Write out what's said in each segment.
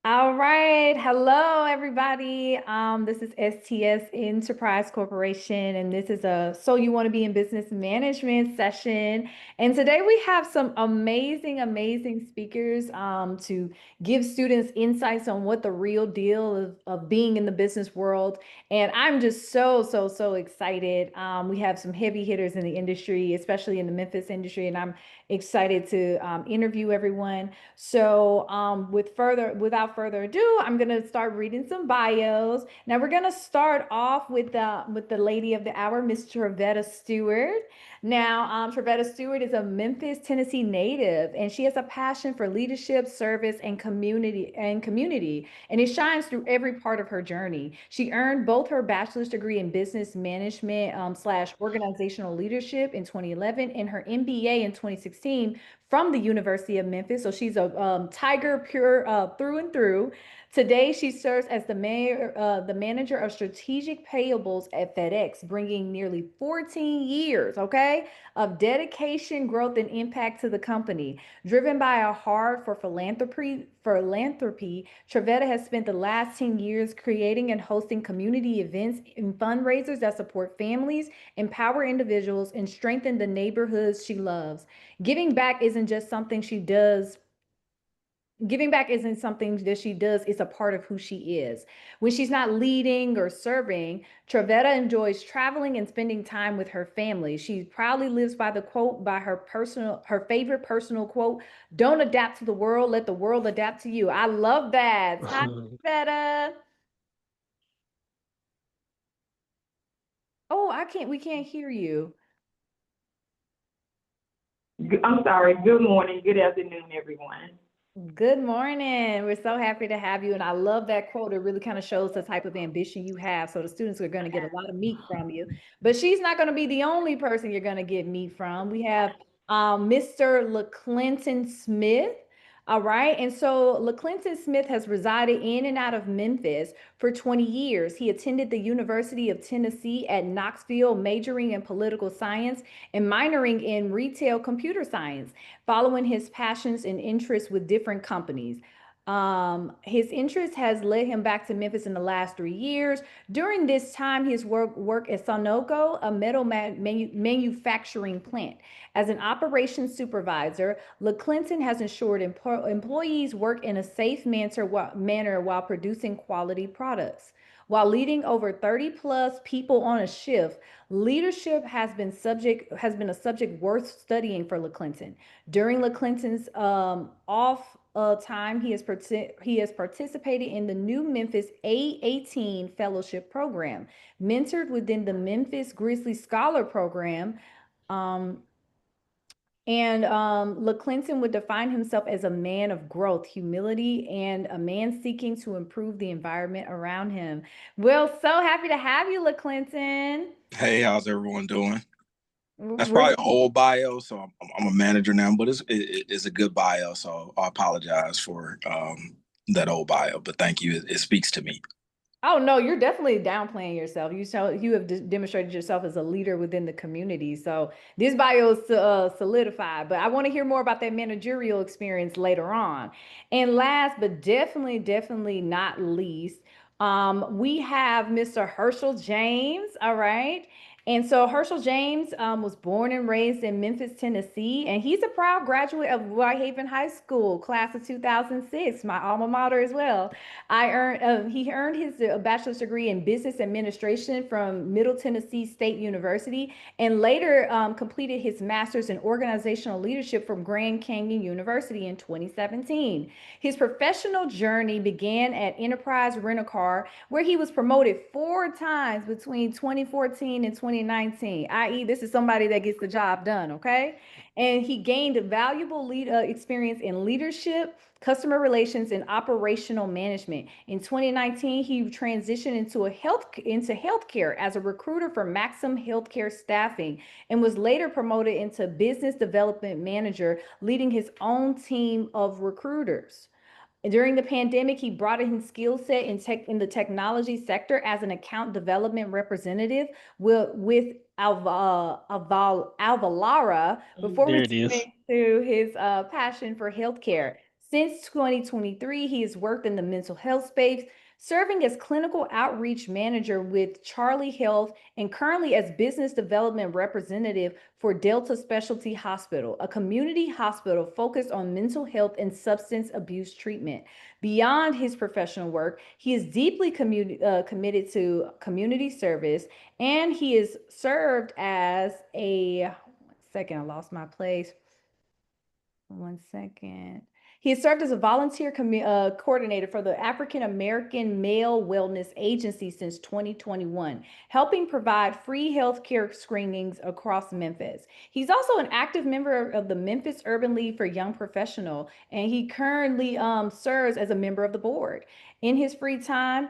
All right. Hello, everybody. This is STS Enterprise Corporation, and this is a So You Want to Be in Business Management session. And today we have some amazing speakers to give students insights on what the real deal of being in the business world. And I'm just so excited. We have some heavy hitters in the industry, especially in the Memphis industry, and I'm excited to interview everyone. So, without further ado, I'm gonna start reading some bios. Now, we're gonna start off with the lady of the hour, Miss Travetta Stewart. Now, Travetta Stewart is a Memphis, Tennessee native, and she has a passion for leadership, service, and community, and it shines through every part of her journey. She earned both her bachelor's degree in business management slash organizational leadership in 2011 and her MBA in 2016 from the University of Memphis. So she's a Tiger pure through and through. Today, she serves as the manager of strategic payables at FedEx, bringing nearly 14 years, okay, of dedication, growth, and impact to the company. Driven by a heart for philanthropy, Trevetta has spent the last 10 years creating and hosting community events and fundraisers that support families, empower individuals, and strengthen the neighborhoods she loves. Giving back isn't just something she does. Giving back isn't something that she does, it's a part of who she is. When she's not leading or serving, Travetta enjoys traveling and spending time with her family. She proudly lives by the quote, by her favorite personal quote, "Don't adapt to the world, let the world adapt to you." I love that. Hi, Travetta. Oh, we can't hear you. I'm sorry. Good morning, good afternoon, everyone. Good morning. We're so happy to have you. And I love that quote. It really kind of shows the type of ambition you have. So the students are going to get a lot of meat from you. But she's not going to be the only person you're going to get meat from. We have Mr. LeClinton Smith. All right. And so LeClinton Smith has resided in and out of Memphis for 20 years. He attended the University of Tennessee at Knoxville, majoring in political science and minoring in retail computer science, following his passions and interests with different companies. His interest has led him back to Memphis in the last 3 years. During this time, his work at Sonoco, a metal manufacturing plant. As an operations supervisor, LeClinton has ensured employees work in a safe manner while producing quality products. While leading over 30 plus people on a shift, leadership has been a subject worth studying for LeClinton. During LeClinton's off time, he has participated in the new Memphis A18 Fellowship Program, mentored within the Memphis Grizzly Scholar Program. Um, and LeClinton would define himself as a man of growth, humility, and a man seeking to improve the environment around him. Well, so happy to have you, LeClinton. Hey, how's everyone doing? That's We're probably an old bio, so I'm a manager now, but it's a good bio, so I apologize for that old bio, but thank you. It speaks to me. Oh no, you're definitely downplaying yourself. You have demonstrated yourself as a leader within the community. So this bio is solidified, but I want to hear more about that managerial experience later on. And last, but definitely not least, we have Mr. Herschel James. All right. And so Herschel James was born and raised in Memphis, Tennessee, and he's a proud graduate of Whitehaven High School, class of 2006, my alma mater as well. He earned his bachelor's degree in business administration from Middle Tennessee State University, and later completed his master's in organizational leadership from Grand Canyon University in 2017. His professional journey began at Enterprise Rent-A-Car, where he was promoted 4 times between 2014 and 2019, i.e., this is somebody that gets the job done, okay? And he gained valuable experience in leadership, customer relations, and operational management. In 2019, he transitioned into healthcare as a recruiter for Maxim Healthcare Staffing, and was later promoted into business development manager, leading his own team of recruiters. During the pandemic, he broadened his skill set in the technology sector as an account development representative with Alvalara before There it is. returning to his passion for healthcare. Since 2023, he has worked in the mental health space, serving as clinical outreach manager with Charlie Health and currently as business development representative for Delta Specialty Hospital, a community hospital focused on mental health and substance abuse treatment. Beyond his professional work, he is deeply committed to community service, and he is served as a, 1 second, I lost my place. 1 second. He has served as a volunteer coordinator for the African American Male Wellness Agency since 2021, helping provide free healthcare screenings across Memphis. He's also an active member of the Memphis Urban League for Young Professional, and he currently serves as a member of the board. In his free time,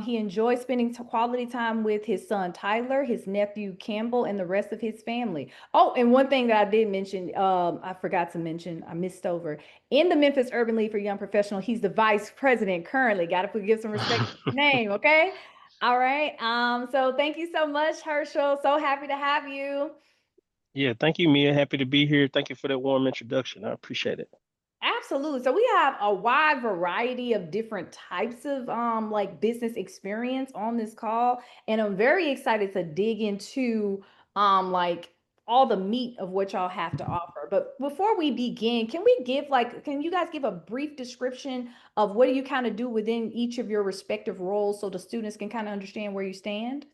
he enjoys spending quality time with his son Tyler, his nephew Campbell, and the rest of his family. Oh, and one thing that I did mention, I forgot to mention, I missed over. In the Memphis Urban League for Young Professional, he's the vice president currently. Got to give some respect to his name, okay? All right. So thank you so much, Herschel. So happy to have you. Yeah, thank you, Mia. Happy to be here. Thank you for that warm introduction. I appreciate it. Absolutely. So we have a wide variety of different types of like business experience on this call, and I'm very excited to dig into like all the meat of what y'all have to offer. But before we begin, can you guys give a brief description of what do you kind of do within each of your respective roles so the students can kind of understand where you stand?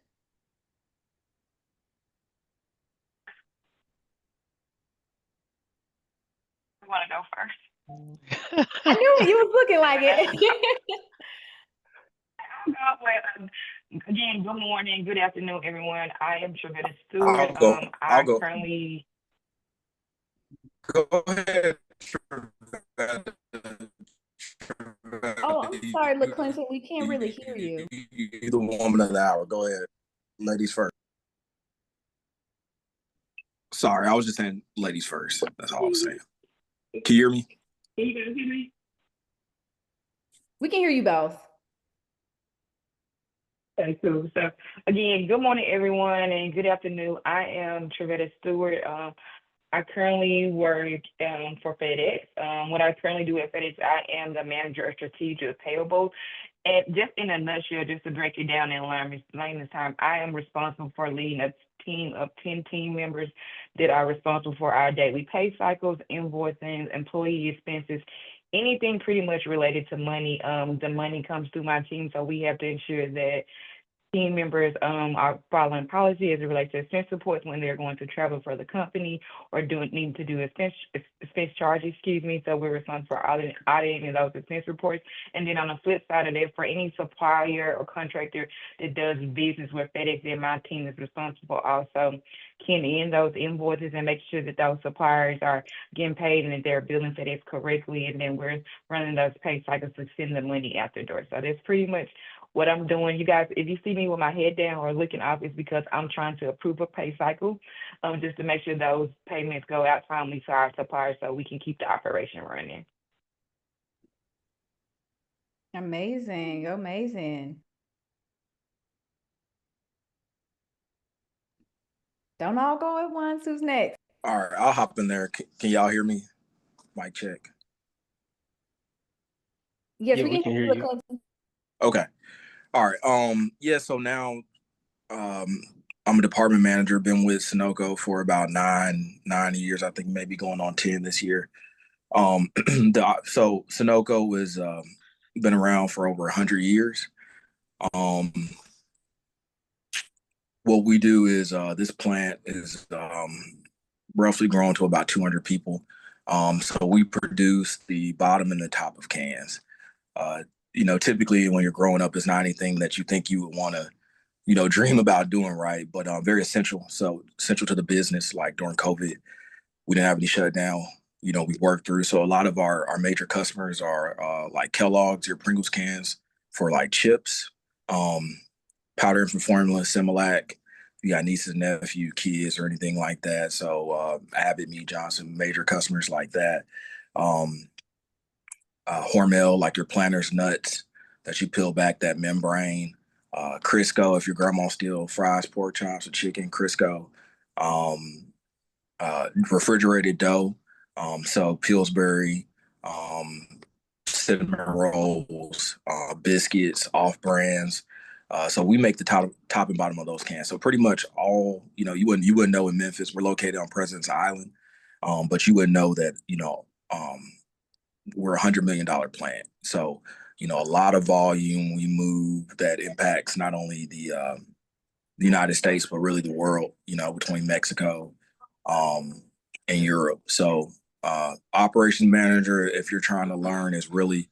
I want to go first. I knew you was looking like it. Again, good morning, good afternoon, everyone. I am Trevetta Stewart. I'll go. I'll I go. currently Go ahead. Oh, I'm sorry, LaClinton, we can't really hear you. You're the woman of the hour. Go ahead. Ladies first. Sorry, I was just saying ladies first. That's all I was saying. Can you hear me? Can you guys hear me? We can hear you both. Okay, cool. So again, good morning, everyone, and good afternoon. I am Trevetta Stewart. I currently work for FedEx. What I currently do at FedEx, I am the manager of strategic payables. And just in a nutshell, just to break it down in layman's time, I am responsible for leading a team of 10 team members that are responsible for our daily pay cycles, invoicing, employee expenses, anything pretty much related to money. The money comes through my team, so we have to ensure that team members are following policy as it relates to expense reports when they're going to travel for the company or need to do expense charges, excuse me. So we're responsible for auditing those expense reports. And then on the flip side of that, for any supplier or contractor that does business with FedEx, then my team is responsible also keying in those invoices and making sure that those suppliers are getting paid and that they're billing FedEx correctly. And then we're running those pay cycles to send the money out the door. So that's pretty much what I'm doing. You guys, if you see me with my head down or looking up, it's because I'm trying to approve a pay cycle, just to make sure those payments go out timely to our suppliers so we can keep the operation running. Amazing, amazing. Don't all go at once. Who's next? All right, I'll hop in there. Can y'all hear me? Mic check. Yes, Yeah, we we can can hear hear you, you. LaClinton. Okay. All right. Yeah, so now I'm a department manager, been with Sunoco for about nine years, I think maybe going on 10 this year. So Sunoco has been around for over 100 years. What we do is this plant is roughly grown to about 200 people. So we produce the bottom and the top of cans. Typically when you're growing up, it's not anything that you think you would want to, dream about doing, right? But very essential. So essential to the business. Like during COVID, we didn't have any shutdown. We worked through. So a lot of our major customers are like Kellogg's, your Pringles cans for like chips, powder infant formula, Similac. You got nieces, nephew, kids, or anything like that. So Abbott, Mead Johnson, major customers like that. Hormel, like your Planters nuts that you peel back that membrane. Crisco, if your grandma still fries pork chops or chicken, Crisco. Refrigerated dough. So Pillsbury, cinnamon rolls, biscuits, off brands. So we make the top and bottom of those cans. So pretty much all, you wouldn't know in Memphis. We're located on President's Island, but you wouldn't know that, we're $100 million plant. So, a lot of volume we move that impacts not only the United States, but really the world, between Mexico and Europe. So operations manager, if you're trying to learn, is really,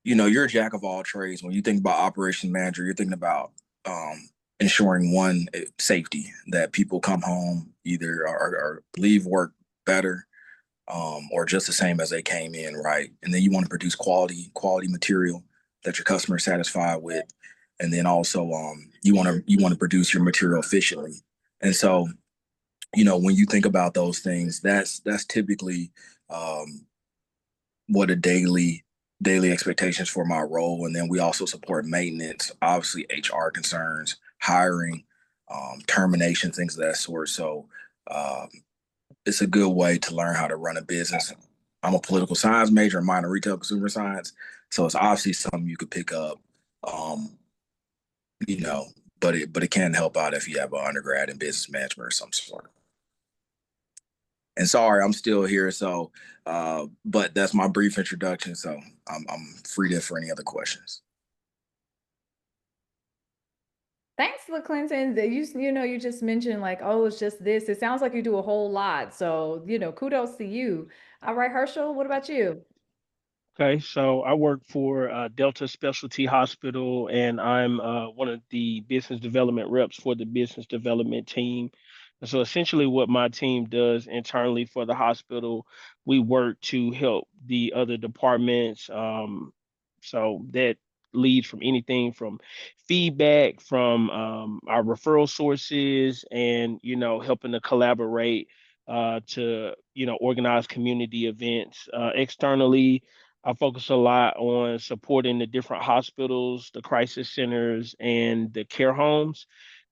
you're a jack of all trades. When you think about operations manager, you're thinking about ensuring one, safety, that people come home either or leave work better, or just the same as they came in, right? And then you want to produce quality material that your customer is satisfied with, and then also you want to produce your material efficiently. And so, when you think about those things, that's typically what a daily expectations for my role. And then we also support maintenance, obviously HR concerns, hiring, termination, things of that sort. So it's a good way to learn how to run a business. I'm a political science major, a minor retail consumer science, so it's obviously something you could pick up. Um, you know, but it can help out if you have an undergrad in business management or some sort. And sorry, I'm still here, so but that's my brief introduction. So I'm free to for any other questions. Thanks, LaClinton. You just mentioned like, oh, it's just this. It sounds like you do a whole lot. So, kudos to you. All right, Herschel, what about you? Okay, so I work for Delta Specialty Hospital, and I'm one of the business development reps for the business development team. And so essentially, what my team does internally for the hospital, we work to help the other departments. So that leads from anything from feedback from our referral sources, and helping to collaborate to organize community events externally. I focus a lot on supporting the different hospitals, the crisis centers, and the care homes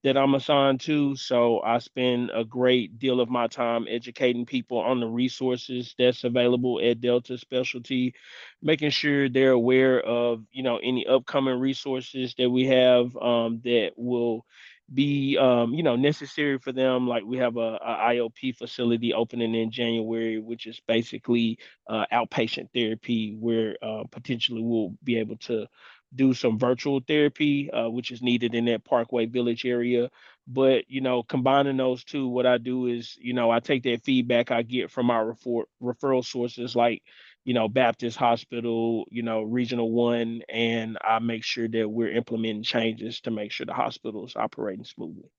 that I'm assigned to. So I spend a great deal of my time educating people on the resources that's available at Delta Specialty, making sure they're aware of, any upcoming resources that we have that will be necessary for them. Like we have a IOP facility opening in January, which is basically outpatient therapy, where potentially we'll be able to do some virtual therapy, which is needed in that Parkway Village area. But combining those two, what I do is, I take that feedback I get from our referral sources, like Baptist Hospital, Regional One, and I make sure that we're implementing changes to make sure the hospital is operating smoothly.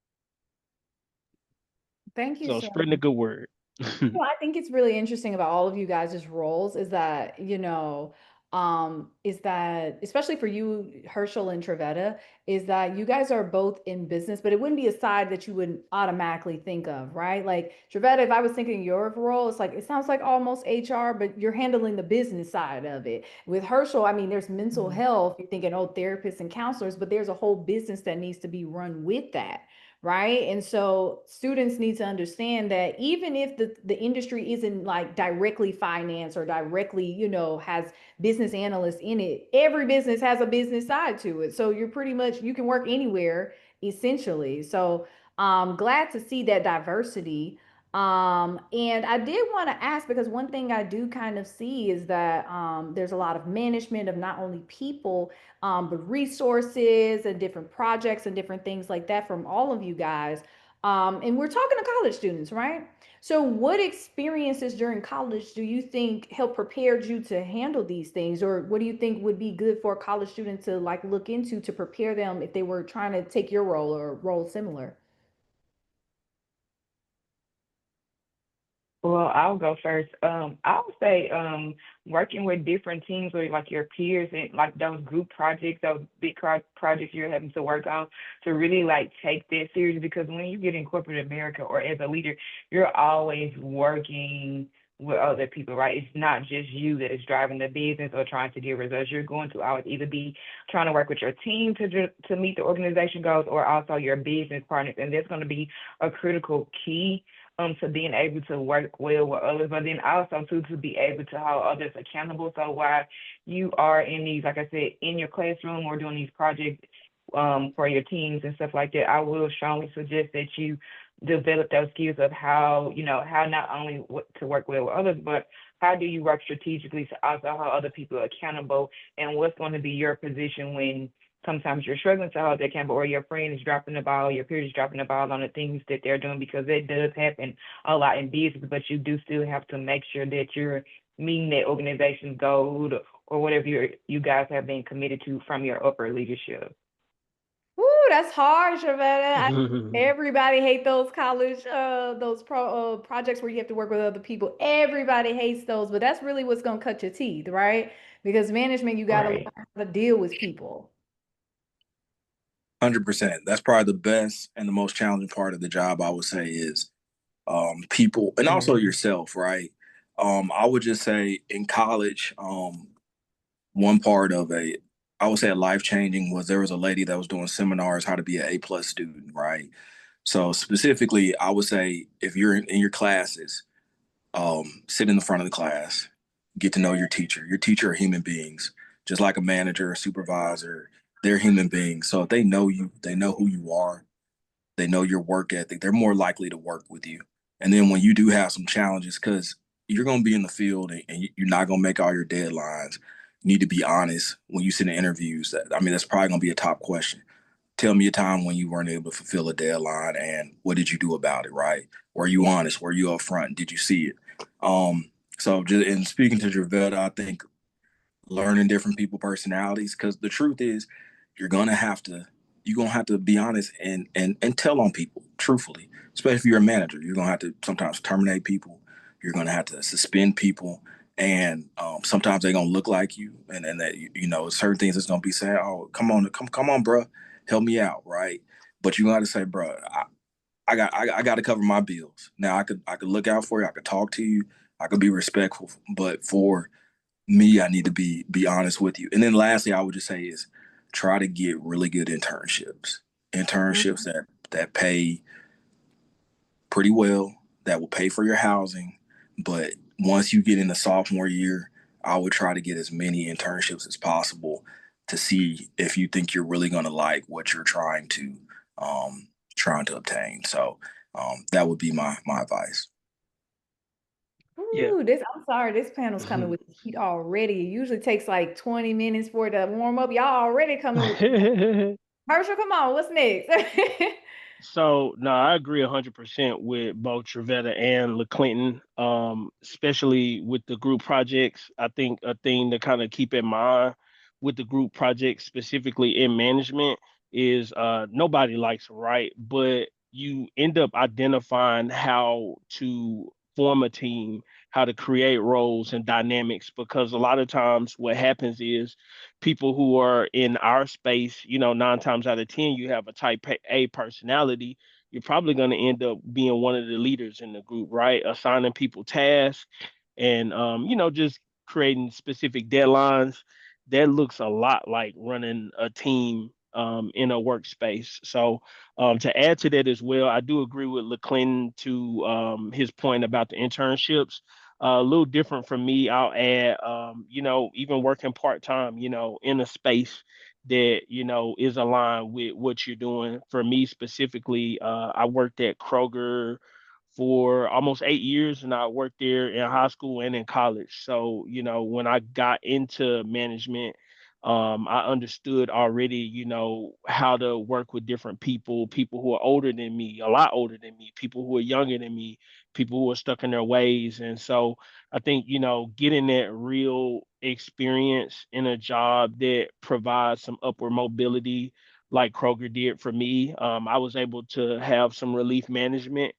Thank you So so spreading the much. good word. I think it's really interesting about all of you guys' roles is that especially for you, Herschel and Trevetta, is that you guys are both in business, but it wouldn't be a side that you would automatically think of, right? Like Trevetta, if I was thinking your role, it's like it sounds like almost HR, but you're handling the business side of it. With Herschel, I mean, there's mental health. You're thinking, oh, therapists and counselors, but there's a whole business that needs to be run with that, right? And so students need to understand that even if the industry isn't like directly finance or directly, has business analysts in it, every business has a business side to it. So you're pretty much, you can work anywhere essentially. So glad to see that diversity. And I did want to ask because one thing I do kind of see is that there's a lot of management of not only people, but resources and different projects and different things like that from all of you guys. And we're talking to college students, right? So, what experiences during college do you think help prepared you to handle these things, or what do you think would be good for a college student to like look into to prepare them if they were trying to take your role or role similar? Well, I'll go first. I would say working with different teams with like your peers and like those group projects, those big projects you're having to work on to really like take that serious because when you get in corporate America or as a leader, you're always working with other people, right? It's not just you that is driving the business or trying to get results. You're going to always either be trying to work with your team to meet the organization goals or also your business partners, and that's going to be a critical key to being able to work well with others, but then also too to be able to hold others accountable. So while you are in these, like I said, in your classroom or doing these projects for your teams and stuff like that, I will strongly suggest that you develop those skills of how, how not only to work well with others, but how do you work strategically to also hold other people accountable, and what's going to be your position when sometimes you're struggling to hold that accountable, or your friend is dropping the ball, your peer is dropping the ball on the things that they're doing, because that does happen a lot in business, but you do still have to make sure that you're meeting that organization's goal or whatever you guys have been committed to from your upper leadership. Ooh, that's hard, Shavetta. Everybody hate those college, those projects where you have to work with other people. Everybody hates those, but that's really what's gonna cut your teeth, right? Because management, you gotta learn Right. how to deal with people. 100%. That's probably the best and the most challenging part of the job, I would say, is people and also yourself, right? I would just say in college, one part of I would say a life changing was there was a lady that was doing seminars how to be an A+ student, right? So specifically, I would say if you're in your classes, sit in the front of the class, get to know your teacher. Your teacher are human beings, just like a manager, a supervisor. They're human beings. So if they know you, they know who you are, they know your work ethic, they're more likely to work with you. And then when you do have some challenges, because you're going to be in the field and you're not going to make all your deadlines, you need to be honest when you sit in interviews. I mean, that's probably going to be a top question. Tell me a time when you weren't able to fulfill a deadline and what did you do about it, right? Were you honest? Were you upfront? Did you see it? So just in speaking to Javetta, I think learning different people personalities, because the truth is you're gonna have to be honest and tell on people truthfully, especially if you're a manager. You're gonna have to sometimes terminate people, you're gonna have to suspend people, and sometimes they're gonna look like you, and that certain things that's gonna be saying, oh, come on bro, help me out, right? But you gotta say, bro, I got to cover my bills. Now I could look out for you, I could talk to you, I could be respectful, but for me, I need to be honest with you. And then lastly, I would just say is try to get really good internships. Internships that pay pretty well, that will pay for your housing. But once you get in the sophomore year, I would try to get as many internships as possible to see if you think you're really going to like what you're um, trying to obtain. So that would be my advice. Yeah. Ooh, I'm sorry, this panel's coming with the heat already. It usually takes like 20 minutes for it to warm up. Y'all already coming with the Herschel, come on, what's next? So no, I agree 100% with both Trevetta and LeClinton, especially with the group projects. I think a thing to kind of keep in mind with the group projects, specifically in management, is nobody likes them, right? But you end up identifying how to form a team, how to create roles and dynamics, because a lot of times what happens is people who are in our space, 9 times out of 10, you have a type A personality. You're probably going to end up being one of the leaders in the group, right? Assigning people tasks and, just creating specific deadlines. That looks a lot like running a team in a workspace. So, to add to that as well, I do agree with LeClinton to his point about the internships. A little different from me. I'll add, even working part time, in a space that, is aligned with what you're doing. For me specifically, I worked at Kroger for almost 8 years, and I worked there in high school and in college. So, when I got into management, I understood already, how to work with different people who are older than me, a lot older than me, people who are younger than me, people who are stuck in their ways. And so I think, getting that real experience in a job that provides some upward mobility, like Kroger did for me, I was able to have some relief management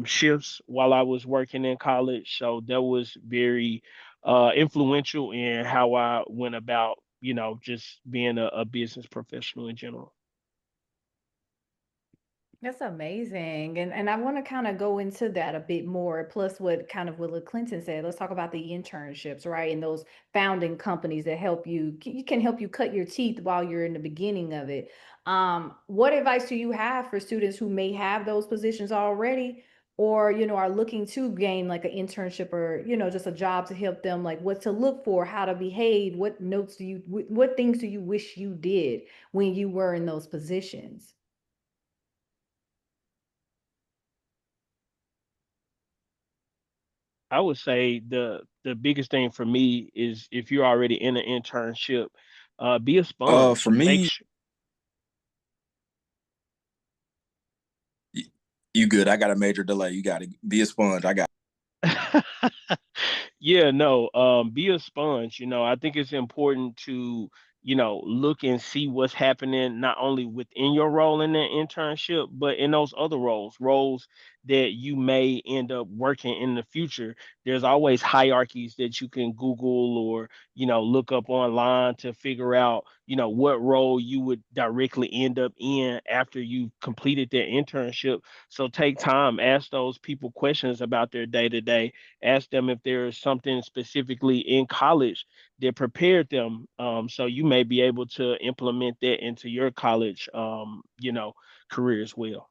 shifts while I was working in college. So that was very influential in how I went about, just being a business professional in general. That's amazing. And I want to kind of go into that a bit more, plus what Clinton said. Let's talk about the internships, right? And those founding companies that can help you cut your teeth while you're in the beginning of it. What advice do you have for students who may have those positions already or, are looking to gain like an internship or, just a job to help them, like what to look for, how to behave, what things do you wish you did when you were in those positions? I would say the biggest thing for me is if you're already in an internship, be a For sponge. Make me, sure. y- you good. I got a major delay. You got to be a sponge. I got. Yeah, no, be a sponge. I think it's important to, look and see what's happening not only within your role in that internship, but in those other roles that you may end up working in the future. There's always hierarchies that you can Google or, look up online to figure out, what role you would directly end up in after you completed that internship. So take time, ask those people questions about their day to day, ask them if there's something specifically in college that prepared them. So you may be able to implement that into your college, career as well.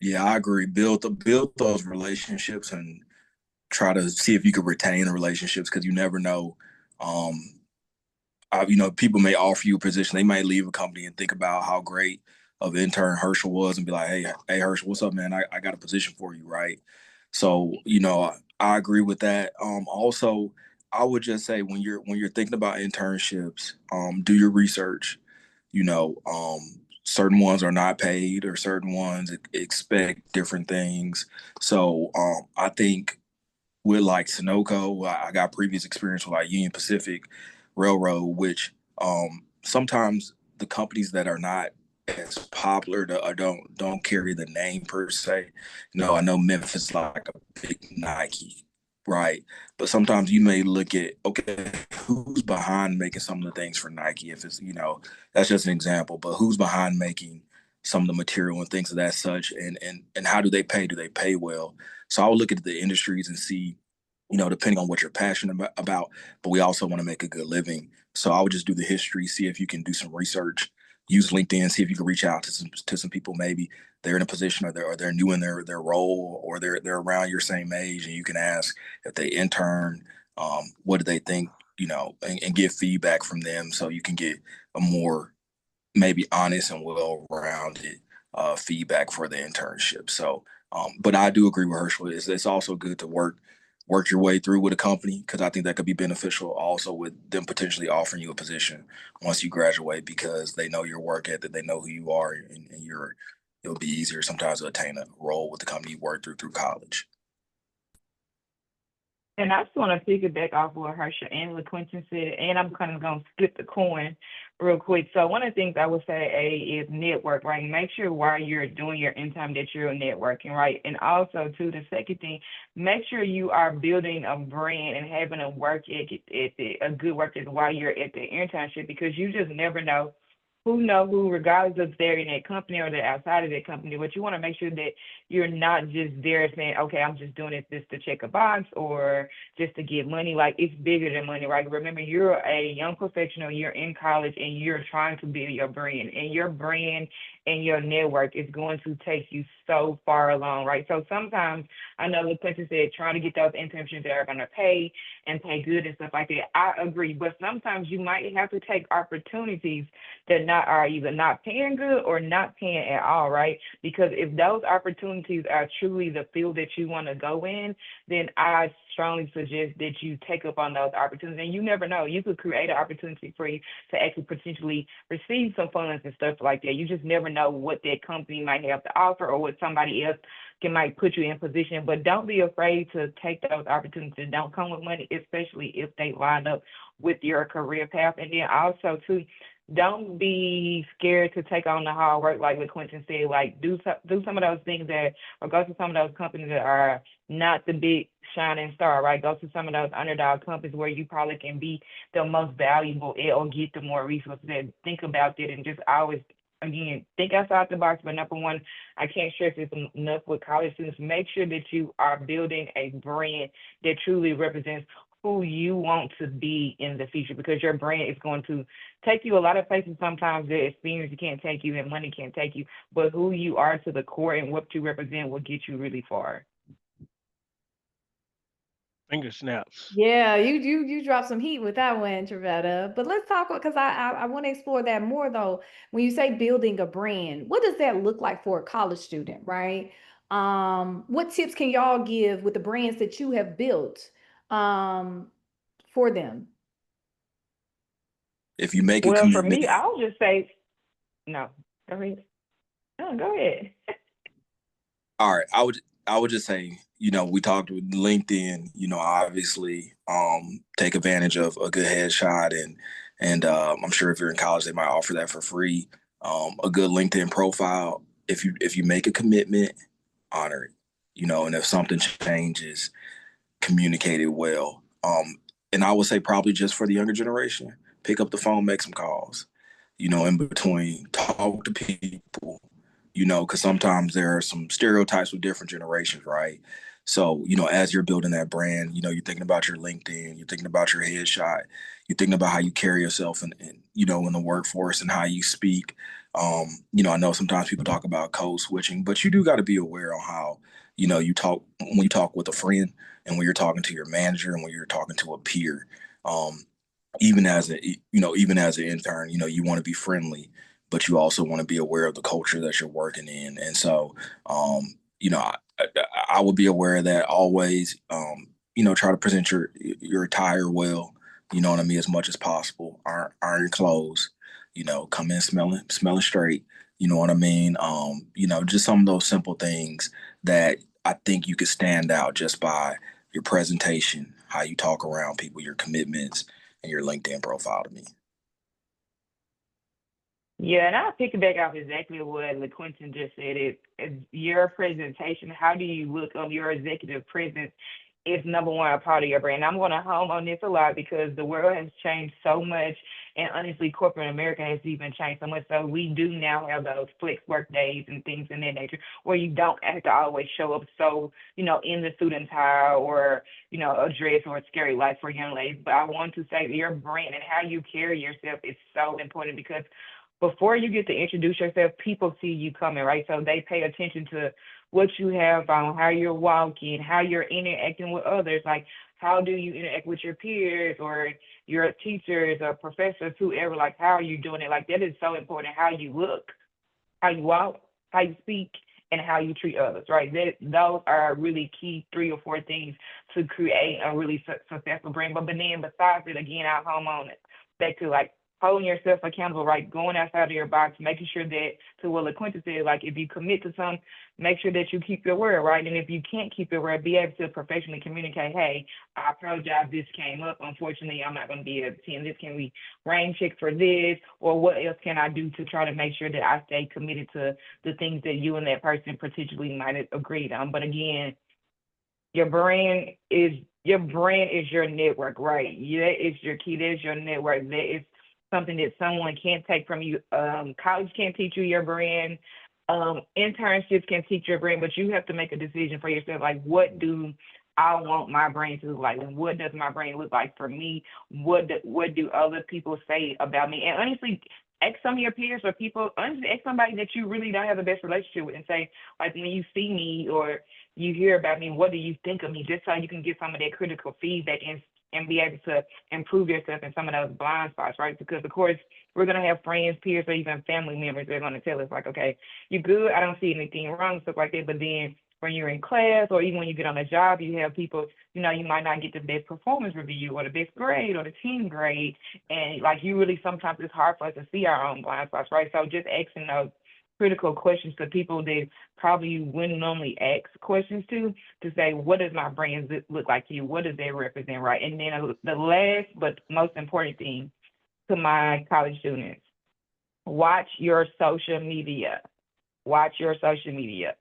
Yeah, I agree. Build those relationships and try to see if you can retain the relationships because you never know. Um, people may offer you a position. They might leave a company and think about how great of intern Herschel was and be like, hey, Herschel, what's up, man? I got a position for you, right? So, I agree with that. Also, I would just say when you're thinking about internships, do your research. Certain ones are not paid or certain ones expect different things. So, I think with like Sunoco. I got previous experience with like Union Pacific Railroad, which sometimes the companies that are not as popular or don't carry the name per se. I know Memphis like a big Nike, right? But sometimes you may look at okay, who's behind making some of the things for Nike? If it's that's just an example, but who's behind making some of the material and things of that such, and how do they pay? Do they pay well? So I would look at the industries and see, depending on what you're passionate about, but we also want to make a good living. So I would just do the history, see if you can do some research, use LinkedIn, see if you can reach out to some people. Maybe they're in a position or they're new in their role or they're around your same age, and you can ask if they intern, what do they think, and get feedback from them so you can get a more maybe honest and well-rounded feedback for the internship. So, but I do agree with Herschel. It's also good to work your way through with a company because I think that could be beneficial. Also, with them potentially offering you a position once you graduate because they know your work ethic, they know who you are, and it'll be easier sometimes to attain a role with the company you work through college. And I just want to piggyback off what Harsha and LaQuinton said, and I'm kind of going to flip the coin real quick. So one of the things I would say, is network, right? Make sure while you're doing your intern that you're networking, right? And also, too, the second thing, make sure you are building a brand and having a work ethic, a good work ethic while you're at the internship because you just never know who, regardless if they're in that company or they're outside of that company. But you want to make sure that you're not just there saying, okay, I'm just doing it just to check a box or just to get money. Like it's bigger than money, right? Remember, you're a young professional, you're in college, and you're trying to build your brand and your network is going to take you so far along, right? So sometimes I know the person said trying to get those internships that are going to pay and pay good and stuff like that. I agree, but sometimes you might have to take opportunities that not are either not paying good or not paying at all, right? Because if those opportunities are truly the field that you want to go in, then I strongly suggest that you take up on those opportunities. And you never know, you could create an opportunity for you to actually potentially receive some funds and stuff like that. You just never know what that company might have to offer or what somebody else might put you in position. But don't be afraid to take those opportunities that don't come with money, especially if they line up with your career path. And then also too, don't be scared to take on the hard work, like what Quentin said. Like do some of those things that, or go to some of those companies that are not the big shining star, right? Go to some of those underdog companies where you probably can be the most valuable or get the more resources. And think about that, and just always again think outside the box. But number one, I can't stress this enough with college students. Make sure that you are building a brand that truly represents who you want to be in the future, because your brand is going to take you a lot of places. Sometimes the experience can't take you and money can't take you, but who you are to the core and what you represent will get you really far. Finger snaps. Yeah, you dropped some heat with that one, Trevetta. But let's talk because I want to explore that more though. When you say building a brand, what does that look like for a college student, right? What tips can y'all give with the brands that you have built for them? If you make a Well, for commitment, me, I'll just say no. Go ahead. No, go ahead. all right, I would just say, we talked with LinkedIn, obviously, take advantage of a good headshot, and I'm sure if you're in college, they might offer that for free. A good LinkedIn profile. If you make a commitment, honor it. And if something changes, communicate it well. And I would say probably just for the younger generation, pick up the phone, make some calls. In between, talk to people, because sometimes there are some stereotypes with different generations, right? So, as you're building that brand, you're thinking about your LinkedIn, you're thinking about your headshot, you're thinking about how you carry yourself in the workforce and how you speak. I know sometimes people talk about code switching, but you do got to be aware on how, you talk when you talk with a friend and when you're talking to your manager and when you're talking to a peer. Um, even as an intern, you want to be friendly, but you also want to be aware of the culture that you're working in. And so, I would be aware of that always. Try to present your attire well. You know what I mean, as much as possible. Iron your clothes. Come in smelling straight. You know what I mean. Just some of those simple things that I think you could stand out just by your presentation, how you talk around people, your commitments, and your LinkedIn profile to me. Yeah, and I'll pick it back off exactly what LaQuinton just said. It's your presentation. How do you look on your executive presence is number one a part of your brand. I'm going to home on this a lot because the world has changed so much, and honestly, corporate America has even changed so much. So we do now have those flex work days and things in that nature where you don't have to always show up so, in the suit and tie or, a dress or a scary life for young ladies. But I want to say that your brand and how you carry yourself is so important because before you get to introduce yourself, people see you coming, right? So they pay attention to what you have on, how you're walking, how you're interacting with others. Like, how do you interact with your peers or your teachers or professors, whoever? Like, how are you doing it? Like, that is so important. How you look, how you walk, how you speak, and how you treat others, right? Those are really key 3 or 4 things to create a really successful brand. But then besides it, again, I'll home on it back to like holding yourself accountable, right? Going outside of your box, making sure that, to what LaQuinta said, like if you commit to something, make sure that you keep your word, right? And if you can't keep your word, be able to professionally communicate, hey, I apologize, this came up. Unfortunately, I'm not going to be able to attend this. Can we rain check for this? Or what else can I do to try to make sure that I stay committed to the things that you and that person particularly might have agreed on? But again, your brand is your brand is your network, right? That is your key. That is your network. That is something that someone can't take from you. College can't teach you your brand. Internships can teach your brand, but you have to make a decision for yourself. Like, what do I want my brand to look like? And what does my brand look like for me? What do other people say about me? And honestly, ask some of your peers or people. Honestly, ask somebody that you really don't have the best relationship with, and say, like, when you see me or you hear about me, what do you think of me? Just so you can get some of that critical feedback and be able to improve yourself in some of those blind spots, right? Because of course we're gonna have friends, peers, or even family members that are gonna tell us like, okay, you good, I don't see anything wrong, stuff like that. But then when you're in class or even when you get on a job, you have people, you might not get the best performance review or the best grade or the team grade. And like you really sometimes it's hard for us to see our own blind spots, right? So just asking those critical questions to people that probably you wouldn't normally ask questions to say, what does my brand look like to you? What does that represent, right? And then the last but most important thing to my college students, watch your social media. Watch your social media.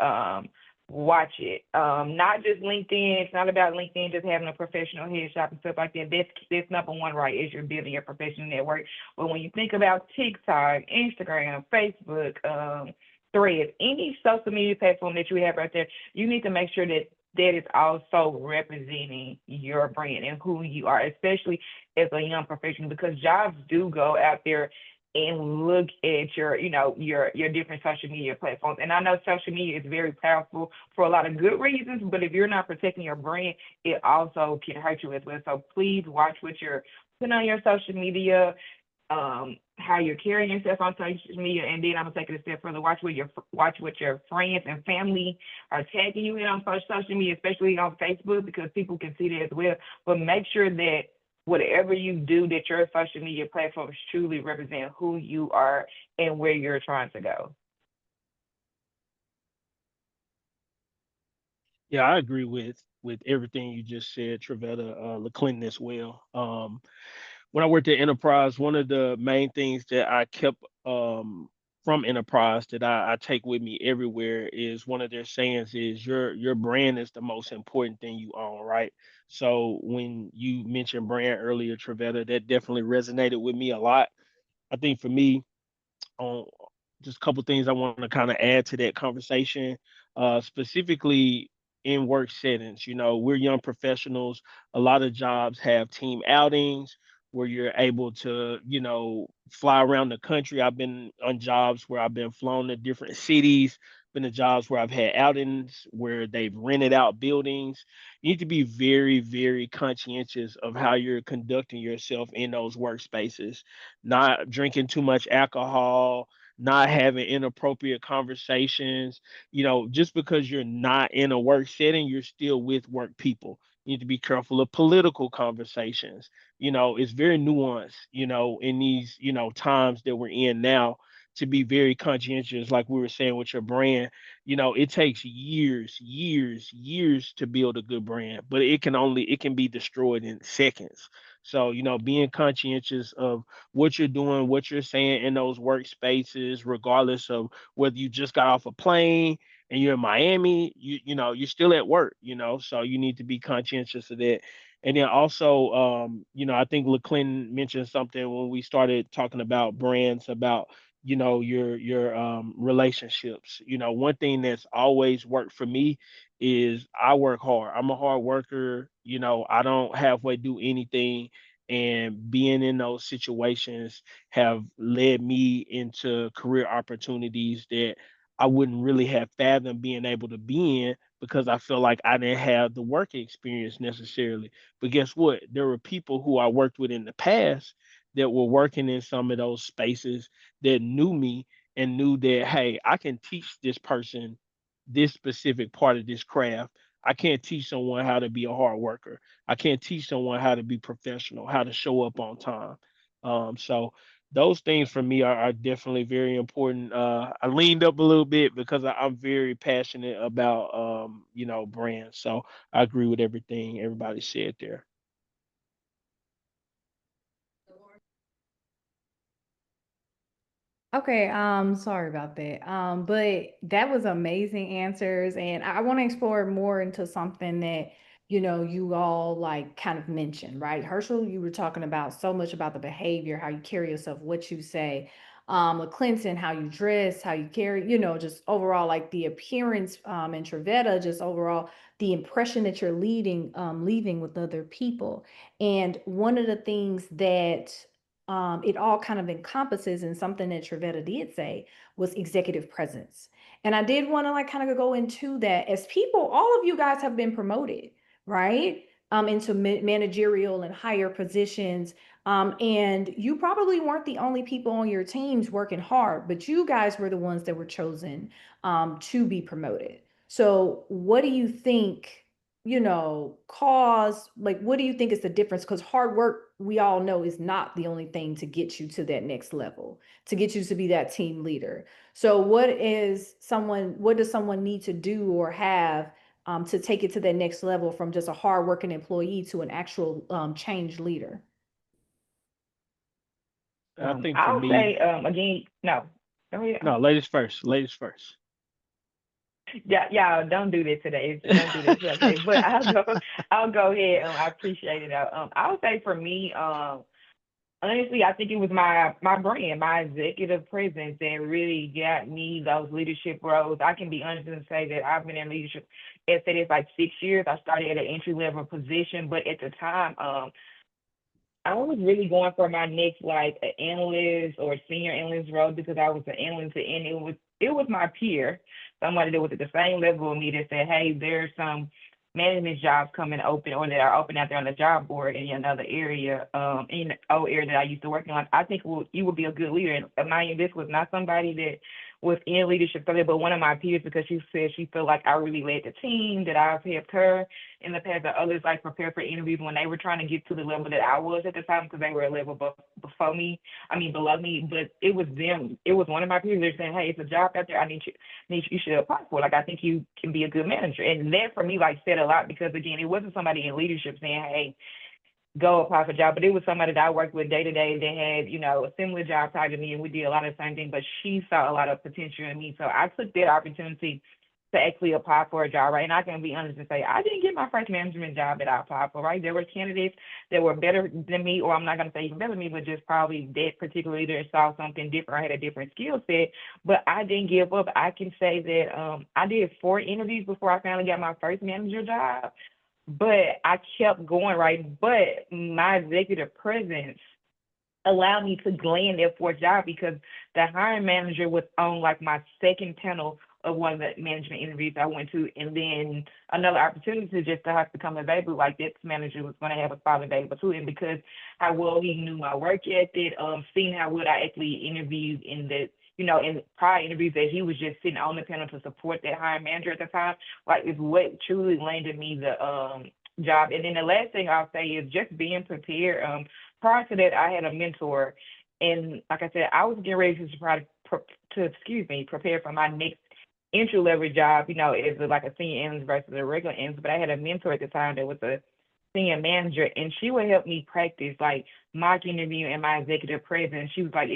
Watch it. Not just LinkedIn. It's not about LinkedIn just having a professional headshot and stuff like that. That's number one, right? Is you're building your professional network. But when you think about TikTok, Instagram, Facebook, Threads, any social media platform that you have right there, you need to make sure that that is also representing your brand and who you are, especially as a young professional, because jobs do go out there and look at your, your different social media platforms. And I know social media is very powerful for a lot of good reasons, but if you're not protecting your brand, it also can hurt you as well. So please watch what you're putting on your social media, how you're carrying yourself on social media, and then I'm gonna take it a step further. Watch what your friends and family are tagging you in on social media, especially on Facebook, because people can see that as well. But make sure that whatever you do, that your social media platforms truly represent who you are and where you're trying to go. Yeah, I agree with everything you just said, Trevetta, LaClinton as well. When I worked at Enterprise, one of the main things that I kept from Enterprise that I take with me everywhere is one of their sayings is your brand is the most important thing you own, right? So when you mentioned brand earlier, Trevetta, that definitely resonated with me a lot. I think for me, on just a couple things I want to kind of add to that conversation, specifically in work settings. You know, we're young professionals. A lot of jobs have team outings where you're able to, fly around the country. I've been on jobs where I've been flown to different cities, been to jobs where I've had outings where they've rented out buildings. You need to be very, very conscientious of how you're conducting yourself in those workspaces, not drinking too much alcohol, not having inappropriate conversations. Just because you're not in a work setting, you're still with work people. You need to be careful of political conversations. It's very nuanced, in these, times that we're in now, to be very conscientious, like we were saying with your brand. It takes years, years, years to build a good brand, but it can be destroyed in seconds. So, being conscientious of what you're doing, what you're saying in those workspaces, regardless of whether you just got off a plane and you're in Miami, you're still at work, so you need to be conscientious of that. And then also, I think LaClinton mentioned something when we started talking about brands, about your relationships. One thing that's always worked for me is I work hard. I'm a hard worker. I don't halfway do anything, and being in those situations have led me into career opportunities that I wouldn't really have fathomed being able to be in, because I feel like I didn't have the work experience necessarily. But guess what? There were people who I worked with in the past that were working in some of those spaces that knew me and knew that, hey, I can teach this person this specific part of this craft. I can't teach someone how to be a hard worker. I can't teach someone how to be professional, how to show up on time. So those things for me are definitely very important. I leaned up a little bit because I'm very passionate about brands. So I agree with everything everybody said there. Okay, sorry about that. But that was amazing answers, and I want to explore more into something that, you all like kind of mentioned, right? Herschel, you were talking about so much about the behavior, how you carry yourself, what you say. With Clinton, how you dress, how you carry, just overall like the appearance, and Trevetta, just overall the impression that you're leaving with other people. And one of the things that it all kind of encompasses, and something that Trevetta did say was executive presence. And I did want to like kind of go into that. As people, all of you guys have been promoted, right? Into managerial and higher positions. And you probably weren't the only people on your teams working hard, but you guys were the ones that were chosen to be promoted. So what do you think, cause, like, what do you think is the difference? Because hard work, we all know, is not the only thing to get you to that next level, to get you to be that team leader. So what does someone need to do or have to take it to that next level, from just a hardworking employee to an actual change leader? I think for I'll me, say again, no. Go ahead. no, ladies first, ladies first. Yeah, yeah, don't do this today. Don't do this, okay? But I'll go. I'll go ahead. I appreciate it. I'll say for me. Honestly, I think it was my brand, my executive presence that really got me those leadership roles. I can be honest and say that I've been in leadership. It said it's like 6 years. I started at an entry level position, but at the time, I was really going for my next like an analyst or senior analyst role because I was an analyst and it was my peer, somebody that was at the same level of me that said, hey, there's some management jobs coming open or that are open out there on the job board in another area, in the old area that I used to work in. Like, I think you would be a good leader. And mind you, this was not somebody that was in leadership, but one of my peers because she said she felt like I really led the team, that I've helped her in the past that others like prepare for interviews when they were trying to get to the level that I was at the time because they were a level before me, I mean below me. But it was them, it was one of my peers. They're saying, hey, it's a job out there. You should apply for it. Like I think you can be a good manager. And that for me like said a lot because again, it wasn't somebody in leadership saying, hey, go apply for a job, but it was somebody that I worked with day to day that had, a similar job title to me and we did a lot of the same thing, but she saw a lot of potential in me. So I took that opportunity to actually apply for a job, right? And I can be honest and say I didn't get my first management job that I applied for, right? There were candidates that were better than me, or I'm not gonna say even better than me, but just probably that particular leader saw something different, I had a different skill set. But I didn't give up. I can say that I did 4 interviews before I finally got my first manager job. But I kept going, right? But my executive presence allowed me to land that fourth job because the hiring manager was on like my second panel of one of the management interviews I went to, and then another opportunity just to have to come available. Like this manager was going to have a spot available too, and because how well he knew my work ethic, seeing how well I actually interviewed in the in prior interviews that he was just sitting on the panel to support that hiring manager at the time, like is what truly landed me the job. And then the last thing I'll say is just being prepared. Prior to that, I had a mentor, and like I said, I was getting ready to try to, prepare for my next entry level job. As like a senior analyst versus a regular analyst. But I had a mentor at the time that was a senior manager, and she would help me practice like mock interview and my executive presence. She was like,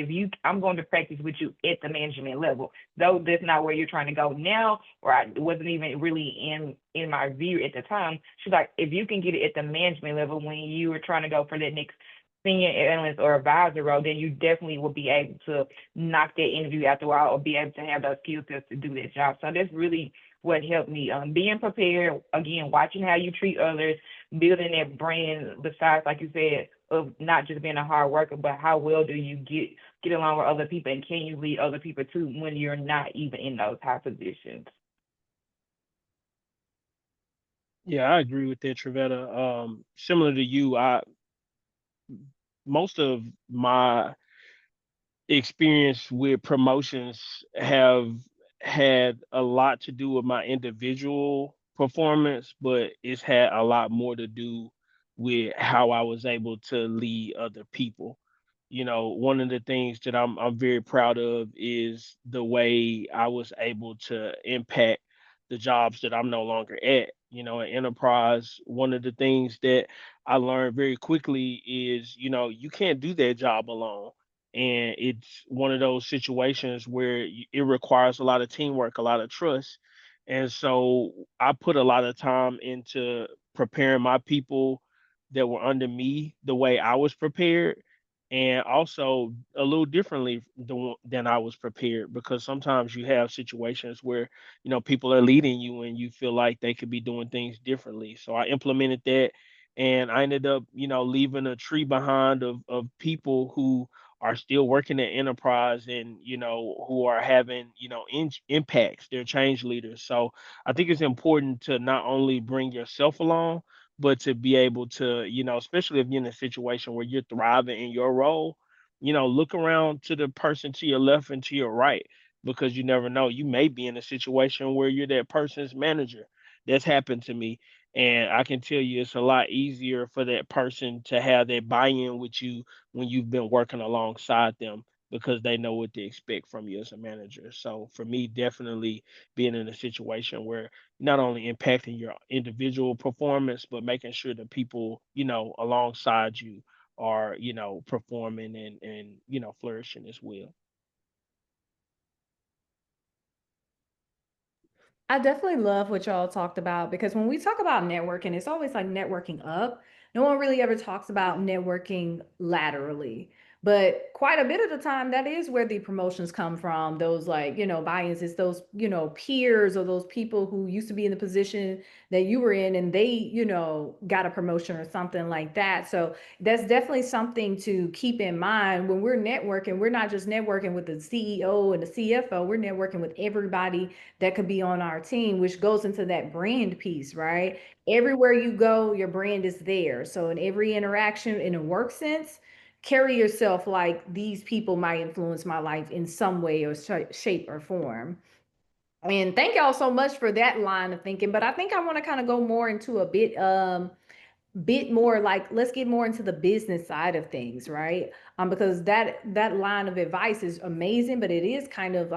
I'm going to practice with you at the management level, though that's not where you're trying to go now, or I wasn't even really in my view at the time. She's like, if you can get it at the management level when you were trying to go for that next senior analyst or advisor role, then you definitely will be able to knock that interview after a while or be able to have those skill sets to do that job. So that's really what helped me. Being prepared, again, watching how you treat others, building that brand besides, like you said, of not just being a hard worker, but how well do you get along with other people and can you lead other people too when you're not even in those high positions? Yeah, I agree with that, Trevetta. Similar to you, I most of my experience with promotions have had a lot to do with my individual performance, but it's had a lot more to do with how I was able to lead other people. One of the things that I'm very proud of is the way I was able to impact the jobs that I'm no longer at. At Enterprise, one of the things that I learned very quickly is, you can't do that job alone, and it's one of those situations where it requires a lot of teamwork, a lot of trust. And so I put a lot of time into preparing my people that were under me the way I was prepared, and also a little differently than I was prepared, because sometimes you have situations where people are leading you and you feel like they could be doing things differently. So I implemented that, and I ended up leaving a tree behind of people who are still working at enterprise, and who are having impacts. They're change leaders. So I think it's important to not only bring yourself along, but to be able to, especially if you're in a situation where you're thriving in your role, look around to the person to your left and to your right, because you never know, you may be in a situation where you're that person's manager. That's happened to me, and I can tell you it's a lot easier for that person to have that buy-in with you when you've been working alongside them, because they know what to expect from you as a manager. So for me, definitely being in a situation where not only impacting your individual performance, but making sure the people, alongside you are, performing and flourishing as well. I definitely love what y'all talked about because when we talk about networking, it's always like networking up. No one really ever talks about networking laterally. But quite a bit of the time, that is where the promotions come from. Those like, buy-ins, it's those, peers or those people who used to be in the position that you were in and they, got a promotion or something like that. So that's definitely something to keep in mind when we're networking. We're not just networking with the CEO and the CFO, we're networking with everybody that could be on our team, which goes into that brand piece, right? Everywhere you go, your brand is there. So in every interaction in a work sense, carry yourself like these people might influence my life in some way or shape or form. And thank y'all so much for that line of thinking. But I think I want to kind of go more into a bit more like let's get more into the business side of things, right? Because that line of advice is amazing, but it is kind of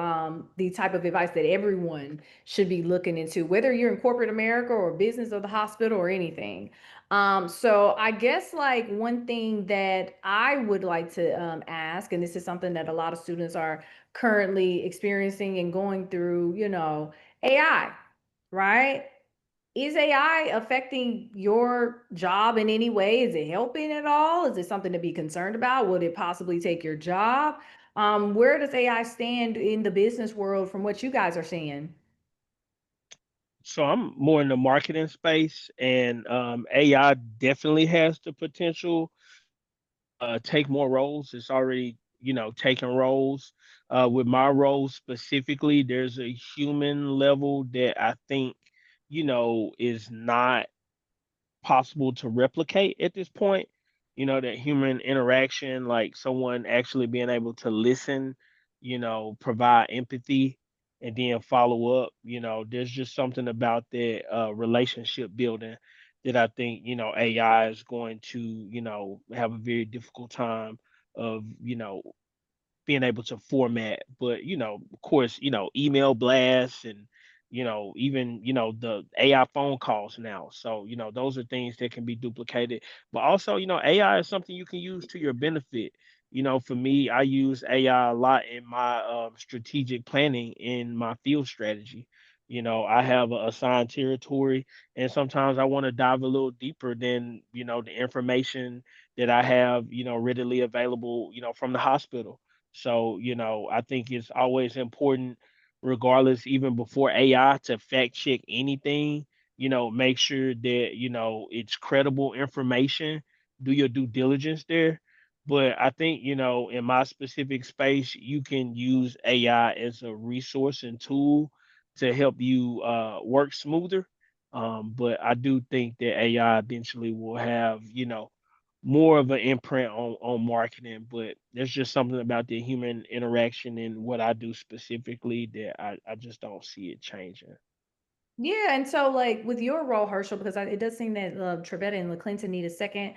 the type of advice that everyone should be looking into, whether you're in corporate America or business or the hospital or anything. So I guess like one thing that I would like to ask, and this is something that a lot of students are currently experiencing and going through, AI, right? Is AI affecting your job in any way? Is it helping at all? Is it something to be concerned about? Would it possibly take your job? Where does AI stand in the business world from what you guys are seeing? So I'm more in the marketing space, and AI definitely has the potential take more roles. It's already, taking roles. With my role specifically, there's a human level that I think, is not possible to replicate at this point. That human interaction, like someone actually being able to listen, provide empathy and then follow up. There's just something about that relationship building that I think, AI is going to, have a very difficult time of, being able to format. But of course, email blasts and even the AI phone calls now. So those are things that can be duplicated. But also, AI is something you can use to your benefit. For me, I use AI a lot in my strategic planning in my field strategy. I have a assigned territory, and sometimes I want to dive a little deeper than the information that I have readily available from the hospital. So, I think it's always important, regardless, even before AI, to fact check anything, make sure that, it's credible information, do your due diligence there. But I think, in my specific space, you can use AI as a resource and tool to help you work smoother. But I do think that AI eventually will have, more of an imprint on marketing, but there's just something about the human interaction and what I do specifically that I just don't see it changing. Yeah, and so like with your role, Herschel, because it does seem that Trevetta and LaClinton need a second.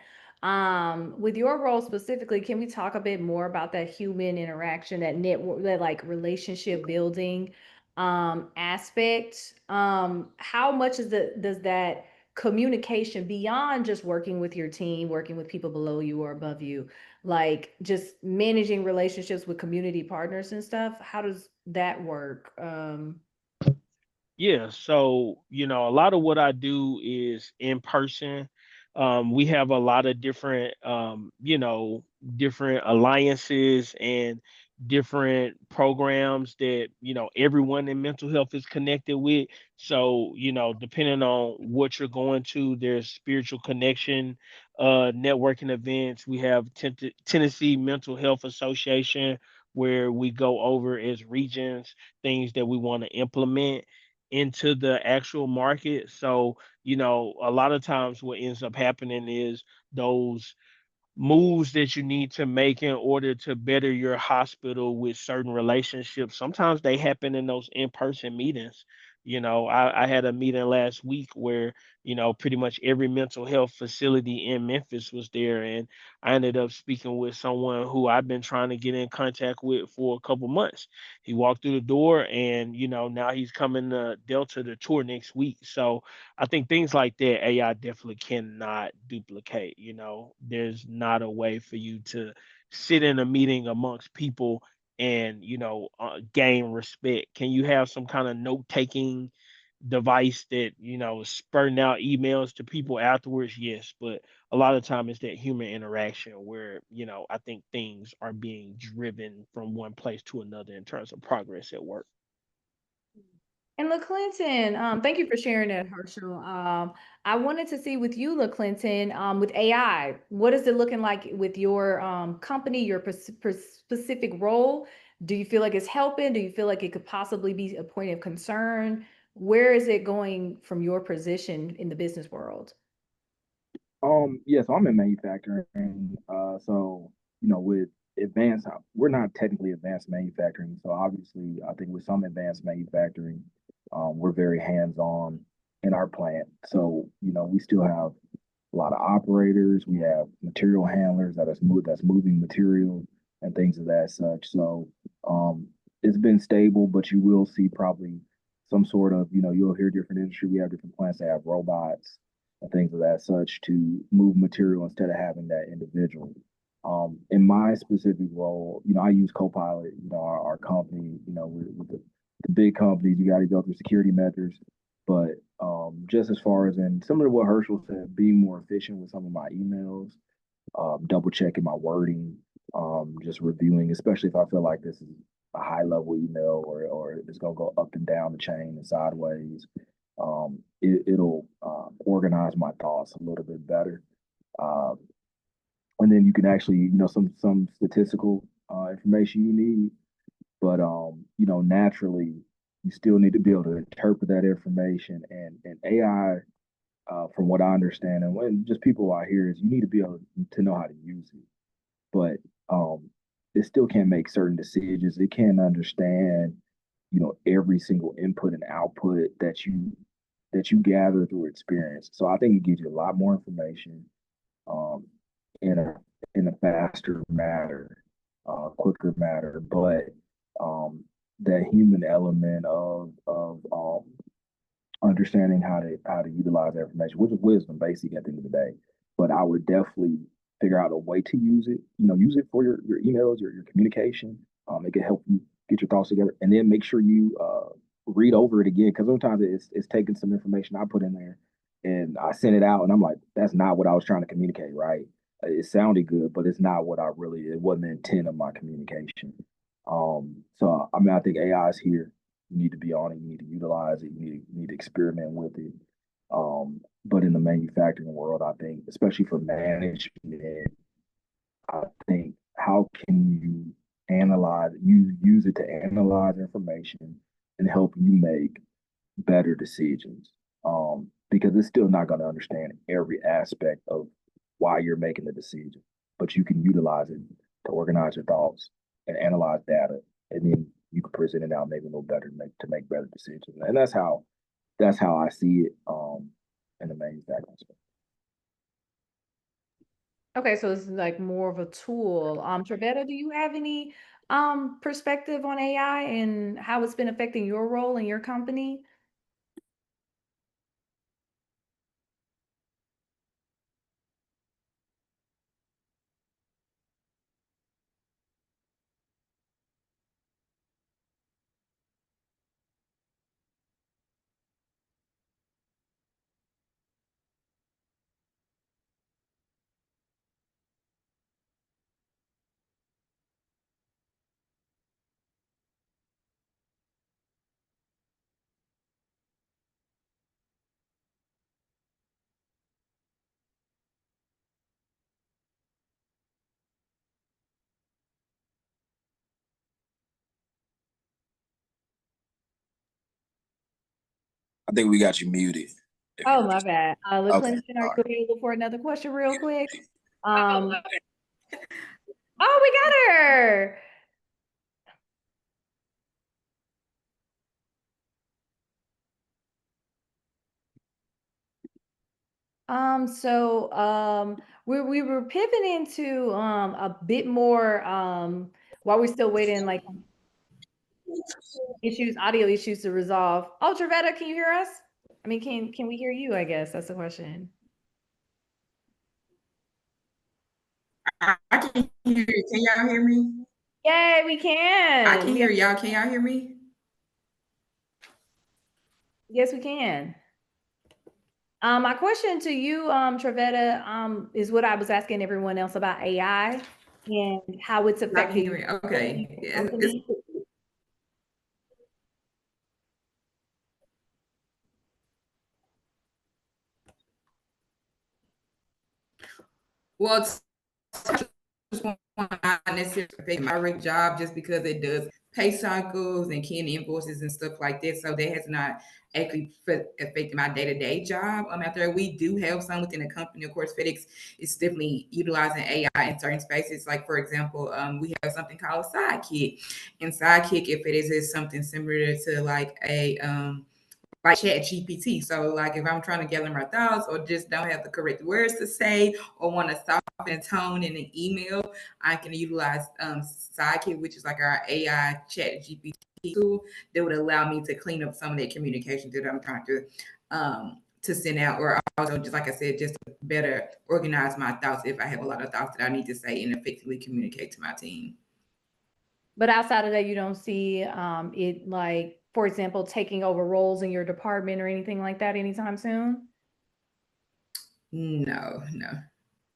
With your role specifically, can we talk a bit more about that human interaction, that network, that like relationship building aspect? How much does that communication beyond just working with your team, working with people below you or above you, like just managing relationships with community partners and stuff? How does that work? Yeah, so a lot of what I do is in person. We have a lot of different, different alliances and different programs that everyone in mental health is connected with. So depending on what you're going to, there's spiritual connection, networking events. We have Tennessee Mental Health Association where we go over as regions things that we want to implement into the actual market. So, a lot of times what ends up happening is those moves that you need to make in order to better your hospital with certain relationships. Sometimes they happen in those in-person meetings. I had a meeting last week where, pretty much every mental health facility in Memphis was there. And I ended up speaking with someone who I've been trying to get in contact with for a couple months. He walked through the door and, now he's coming to Delta to tour next week. So I think things like that, AI definitely cannot duplicate. There's not a way for you to sit in a meeting amongst people and gain respect. Can you have some kind of note taking device that, is spurting out emails to people afterwards, yes. But a lot of time it's that human interaction where, I think things are being driven from one place to another in terms of progress at work. And LaClinton, thank you for sharing that, Herschel. I wanted to see with you, LaClinton, with AI, what is it looking like with your company, your specific role? Do you feel like it's helping? Do you feel like it could possibly be a point of concern? Where is it going from your position in the business world? Yeah, so I'm in manufacturing. So with advanced, we're not technically advanced manufacturing. So obviously, I think with some advanced manufacturing, we're very hands-on in our plant. So we still have a lot of operators. We have material handlers that's moving material and things of that such. So it's been stable, but you will see probably some sort of you'll hear different industry. We have different plants that have robots and things of that such to move material instead of having that individual. In my specific role, I use Copilot. Our company, with the big companies, you got to go through security measures. But just as far as in similar to what Herschel said, being more efficient with some of my emails, double checking my wording, just reviewing, especially if I feel like this is a high level email or it's gonna go up and down the chain and sideways. It'll organize my thoughts a little bit better. Um, and then you can actually, some statistical information you need, but naturally you still need to be able to interpret that information. And AI, from what I understand, and when just people I hear is you need to be able to know how to use it, but it still can't make certain decisions. It can't understand, every single input and output that you gather through experience. So I think it gives you a lot more information um, in a faster matter, quicker matter. But that human element of understanding how to utilize that information, which is wisdom, basically at the end of the day. But I would definitely figure out a way to use it. Use it for your emails, your communication. It can help you get your thoughts together, and then make sure you read over it again because sometimes it's taking some information I put in there, and I sent it out, and I'm like, that's not what I was trying to communicate, right? It sounded good, but it's not what it wasn't the intent of my communication. So I mean, I think AI is here. You need to be on it. You need to utilize it. You need to experiment with it. But in the manufacturing world, I think, especially for management, I think how can you use it to analyze information and help you make better decisions. Because it's still not going to understand every aspect of why you're making the decision, but you can utilize it to organize your thoughts and analyze data, and then you can present it out maybe a little better to make better decisions. And that's how I see it in the manufacturing space. Okay, so it's like more of a tool. Trevetta, do you have any perspective on AI and how it's been affecting your role in your company? I think we got you muted. If you Oh, were my just bad. okay. LaClinton, are All you right. available for another question real quick? Um, oh, we got her. We were pivoting to a bit more while we're still waiting, like audio issues to resolve. Oh, Trevetta, can you hear us? I mean, can we hear you? I guess that's the question. I can hear you. Can y'all hear me? Yay, we I can. can hear y'all. Can y'all hear me? Yes, we can. My question to you, Travetta, is what I was asking everyone else about AI and how it's I can affecting hear it. Okay. the It's, company. well, it's just not necessarily affect my direct job just because it does pay cycles and keying invoices and stuff like that. So that has not actually affected my day-to-day job. After we do have some within the company, of course, FedEx is definitely utilizing AI in certain spaces. Like for example, we have something called Sidekick, and Sidekick, if it is something similar to like a like chat GPT. So like if I'm trying to gather my thoughts or just don't have the correct words to say or want to soften tone in an email, I can utilize Sidekick, which is like our AI chat GPT tool that would allow me to clean up some of that communication that I'm trying to send out, or also just like I said, just to better organize my thoughts if I have a lot of thoughts that I need to say and effectively communicate to my team. But outside of that, you don't see it like, for example, taking over roles in your department or anything like that anytime soon? No, no.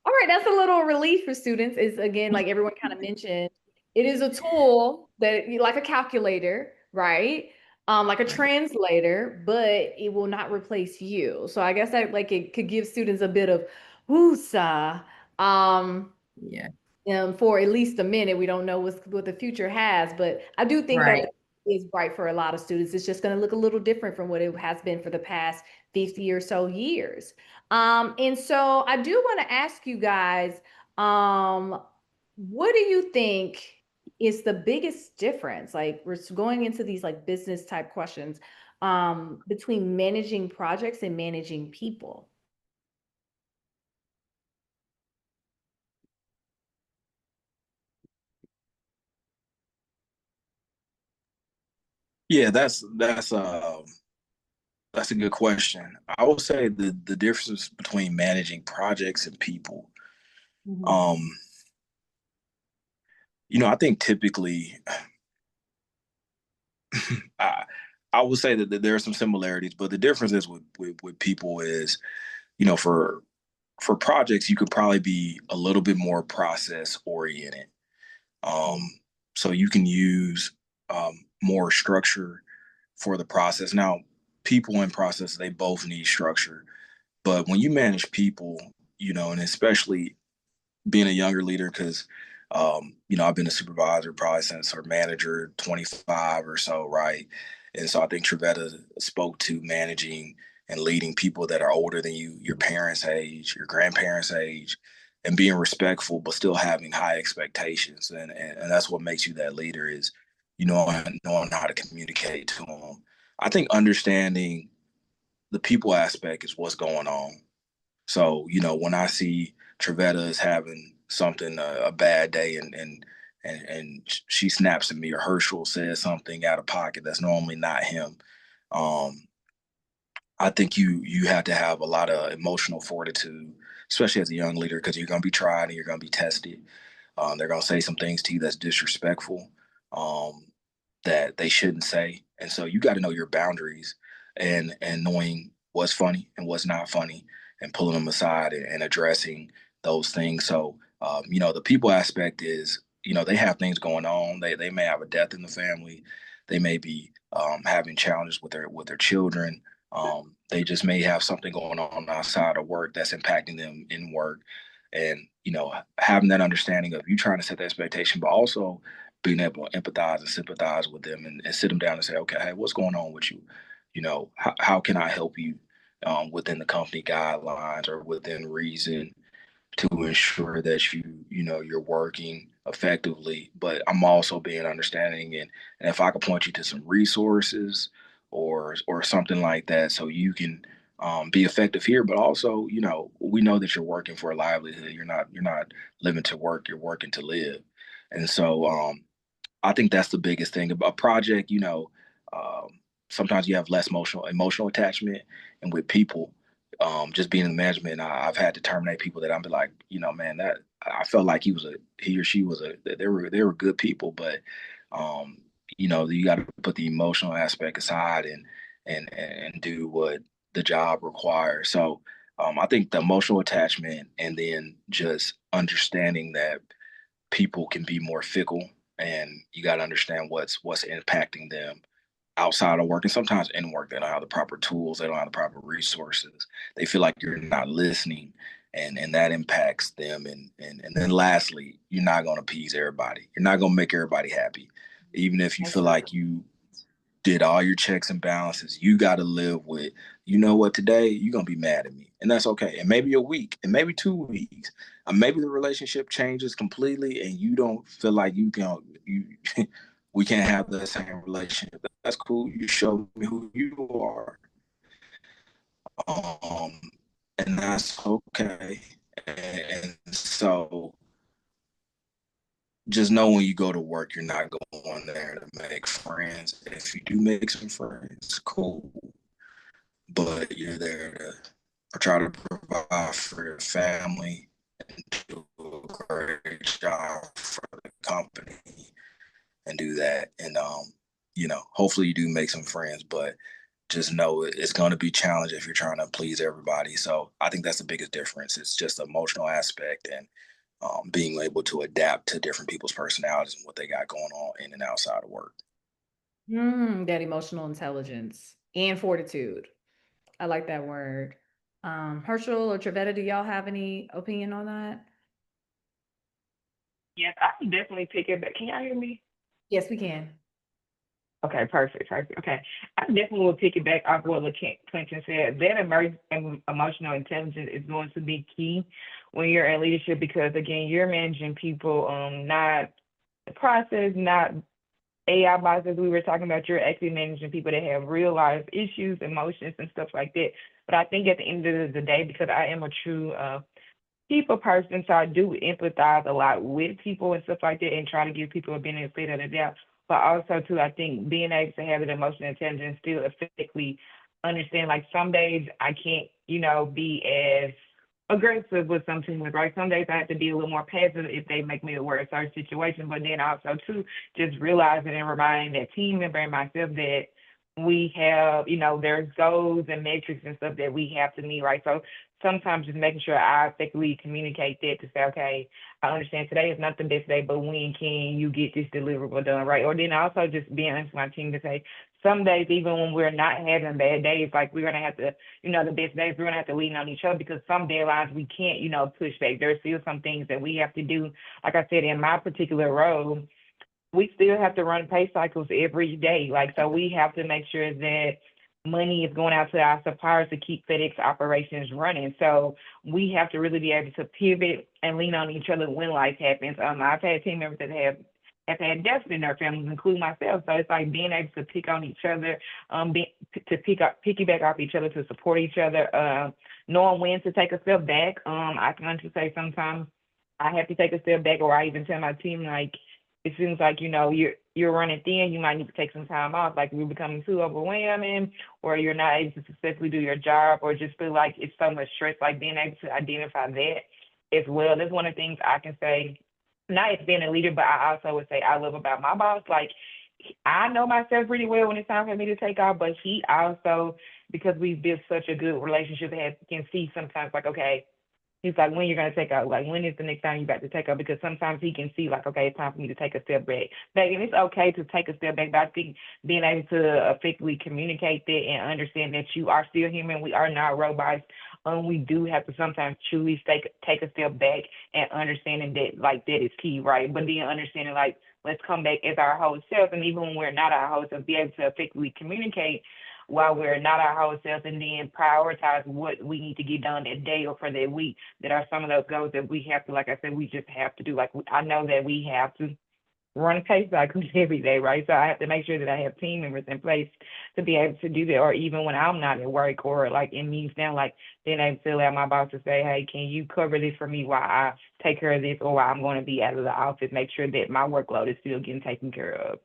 All right, that's a little relief for students. Is again, like everyone kind of mentioned, it is a tool that like a calculator, right? Like a Right. translator, but it will not replace you. So I guess that like it could give students a bit of woosah. Um, Yeah. for at least a minute. We don't know what the future has, but I do think that Right. the is bright for a lot of students. It's just going to look a little different from what it has been for the past 50 or so years. And so I do want to ask you guys, what do you think is the biggest difference? Like we're going into these like business type questions, between managing projects and managing people. Yeah, that's a good question. I would say the difference between managing projects and people. Mhm. Um, I think typically, I I would say that there are some similarities, but the difference is with people is, for projects, you could probably be a little bit more process oriented. Um, so you can use more structure for the process. Now, people and process, they both need structure. But when you manage people, and especially being a younger leader, because I've been a supervisor probably since or manager 25 or so, right? And so I think Trevetta spoke to managing and leading people that are older than you, your parents' age, your grandparents' age, and being respectful, but still having high expectations. And that's what makes you that leader is, knowing how to communicate to them. I think understanding the people aspect is what's going on. So, when I see Trevetta is having something, a bad day, and she snaps at me, or Herschel says something out of pocket that's normally not him, um, I think you have to have a lot of emotional fortitude, especially as a young leader, because you're going to be tried and you're going to be tested. They're going to say some things to you that's disrespectful, um, that they shouldn't say, and so you got to know your boundaries and knowing what's funny and what's not funny, and pulling them aside and addressing those things. So the people aspect is, they have things going on. They may have a death in the family. They may be having challenges with their children. They just may have something going on outside of work that's impacting them in work, and having that understanding of you trying to set the expectation, but also being able to empathize and sympathize with them, and sit them down and say, okay, hey, what's going on with you? How can I help you within the company guidelines or within reason to ensure that you're working effectively. But I'm also being understanding, and if I could point you to some resources or something like that, so you can be effective here. But also, we know that you're working for a livelihood. You're not living to work. You're working to live. And so I think that's the biggest thing about project. Sometimes you have less emotional attachment, and with people, just being in the management, I've had to terminate people that I'm be like, man, that I felt like he or she was they were good people, but you got to put the emotional aspect aside, and do what the job requires. So I think the emotional attachment and then just understanding that people can be more fickle and you got to understand what's impacting them outside of work and sometimes in work. They don't have the proper tools, they don't have the proper resources, they feel like you're not listening, and that impacts them. And then lastly, you're not going to appease everybody, you're not going to make everybody happy. Even if you feel like you did all your checks and balances, you got to live with, you know what, today you're going to be mad at me. And that's okay. And maybe a week, and maybe 2 weeks, maybe the relationship changes completely and you don't feel like you we can't have the same relationship. That's cool. You show me who you are. Um, and that's okay. And so just know when you go to work, you're not going there to make friends. If you do make some friends, cool. But you're there to try to provide for your family and do a great job for the company and do that. And hopefully you do make some friends, but just know it's going to be challenging if you're trying to please everybody. So I think that's the biggest difference. It's just the emotional aspect and being able to adapt to different people's personalities and what they got going on in and outside of work. That emotional intelligence and fortitude. I like that word. Herschel or Trevetta, do y'all have any opinion on that? Yes, I can definitely pick it back. Can y'all hear me? Yes, we can. Okay, perfect, perfect. Okay, I definitely will pick it back off what Clinton said. That emotional intelligence is going to be key when you're in leadership because again, you're managing people, not the process, not AI bots as we were talking about. You're actually managing people that have real life issues, emotions, and stuff like that. But I think at the end of the day, because I am a true people person, so I do empathize a lot with people and stuff like that, and try to give people a benefit of the doubt. But also too, I think being able to have that emotional intelligence still effectively understand. Like some days I can't, be as aggressive with some team, right? Some days I have to be a little more passive if they make me aware of a certain situation. But then also too, just realizing and reminding that team member and myself that we have, there's goals and metrics and stuff that we have to meet, right? So sometimes just making sure I effectively communicate that to say, okay, I understand today is not the best day, but when can you get this deliverable done, right? Or then also just being honest with my team to say, some days, even when we're not having bad days, like we're gonna have to, the best days, we're gonna have to lean on each other because some deadlines we can't, push back. There's still some things that we have to do. Like I said, in my particular role, we still have to run pay cycles every day. Like, so we have to make sure that money is going out to our suppliers to keep FedEx operations running. So we have to really be able to pivot and lean on each other when life happens. I've had team members that have had deaths in their families, including myself. So it's like being able to pick on each other, piggyback off each other to support each other, knowing when to take a step back. I can honestly say sometimes I have to take a step back, or I even tell my team like, it seems like you're running thin. You might need to take some time off. Like you're becoming too overwhelming, or you're not able to successfully do your job, or just feel like it's so much stress. Like being able to identify that as well. That's one of the things I can say. Not as being a leader, but I also would say I love about my boss. Like I know myself pretty well when it's time for me to take off, but he also, because we've built such a good relationship, can see sometimes like, okay, he's like, when you're going to take out, like, when is the next time you got to take out? Because sometimes he can see, like, okay, it's time for me to take a step back. And it's okay to take a step back, but I think being able to effectively communicate that and understand that you are still human, we are not robots. We do have to sometimes truly take a step back and understanding that, like, that is key, right? But then understanding, like, let's come back as our whole self. And even when we're not our whole self, be able to effectively communicate while we're not our whole self, and then prioritize what we need to get done that day or for that week. That are some of those goals that we have to, like I said, we just have to do. Like I know that we have to run a pay cycle every day, right? So I have to make sure that I have team members in place to be able to do that. Or even when I'm not at work or like in meetings now, like then I still have my boss to say, hey, can you cover this for me while I take care of this, or while I'm going to be out of the office, make sure that my workload is still getting taken care of.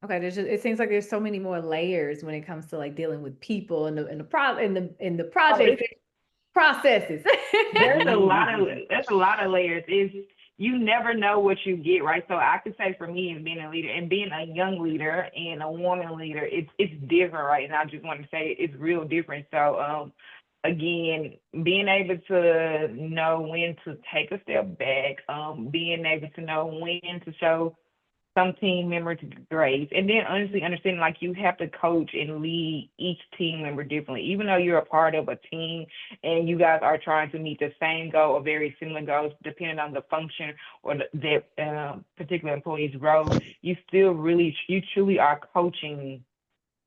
Okay, it seems like there's so many more layers when it comes to like dealing with people and the project processes. There's a lot of layers. you never know what you get, right? So I could say for me and being a leader and being a young leader and a woman leader, it's different, right? And I just want to say it's real different. So again, being able to know when to take a step back, being able to know when to show some team member to grace. And then honestly understanding like you have to coach and lead each team member differently. Even though you're a part of a team and you guys are trying to meet the same goal or very similar goals, depending on the function or that particular employee's role, you still really, you truly are coaching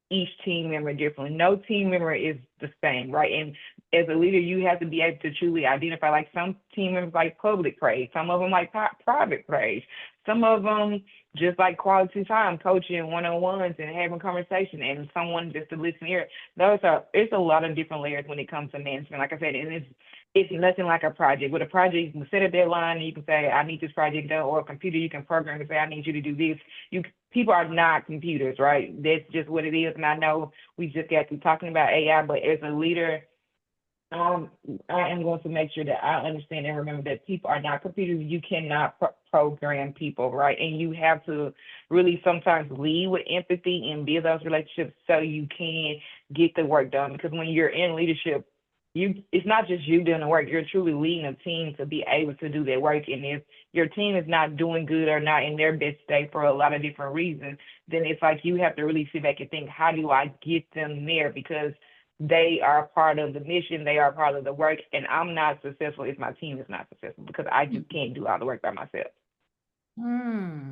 each team member differently. No team member is the same, right? And as a leader, you have to be able to truly identify. Like some team members like public praise, some of them like private praise, some of them just like quality time, coaching one on ones and having conversation, and someone just to listen here. Those are it's a lot of different layers when it comes to management. Like I said, and it's nothing like a project. With a project, you can set a deadline and you can say, I need this project done, or a computer you can program and say, I need you to do this. You people are not computers, right? That's just what it is. And I know we just got to talking about AI, but as a leader, I am going to make sure that I understand and remember that people are not computers. You cannot program people, right? And you have to really sometimes lead with empathy and build those relationships so you can get the work done. Because when you're in leadership, it's not just you doing the work. You're truly leading a team to be able to do that work. And if your team is not doing good or not in their best state for a lot of different reasons, then it's like you have to really sit back and think, how do I get them there? Because they are part of the mission, they are part of the work, and I'm not successful if my team is not successful because I just can't do all the work by myself. Hmm.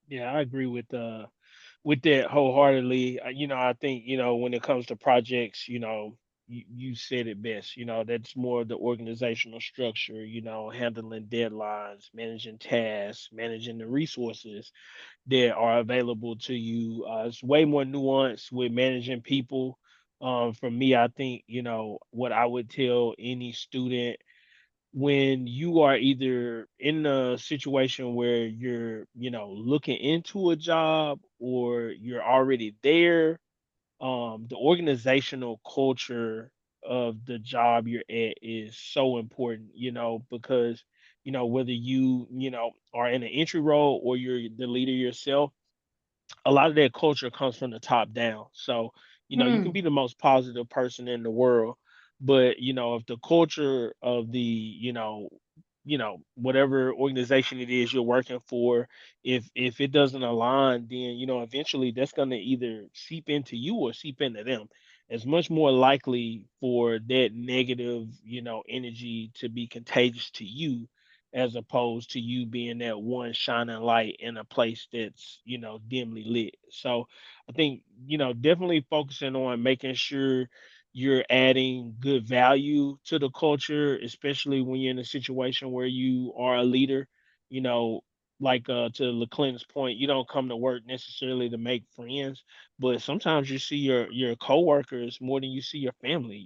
Yeah, I agree with that wholeheartedly. I think, when it comes to projects, you said it best. That's more of the organizational structure, handling deadlines, managing tasks, managing the resources that are available to you. It's way more nuanced with managing people. For me, I think, what I would tell any student when you are either in a situation where you're, looking into a job or you're already there, the organizational culture of the job you're at is so important, because, whether you are in an entry role or you're the leader yourself, a lot of that culture comes from the top down. So, you can Hmm. be the most positive person in the world, but if the culture of the, whatever organization it is you're working for, if it doesn't align, then eventually that's going to either seep into you or seep into them. It's much more likely for that negative, energy to be contagious to you as opposed to you being that one shining light in a place that's dimly lit. So I think definitely focusing on making sure you're adding good value to the culture, especially when you're in a situation where you are a leader. you know like to LaClinton's point, you don't come to work necessarily to make friends, but sometimes you see your coworkers more than you see your family.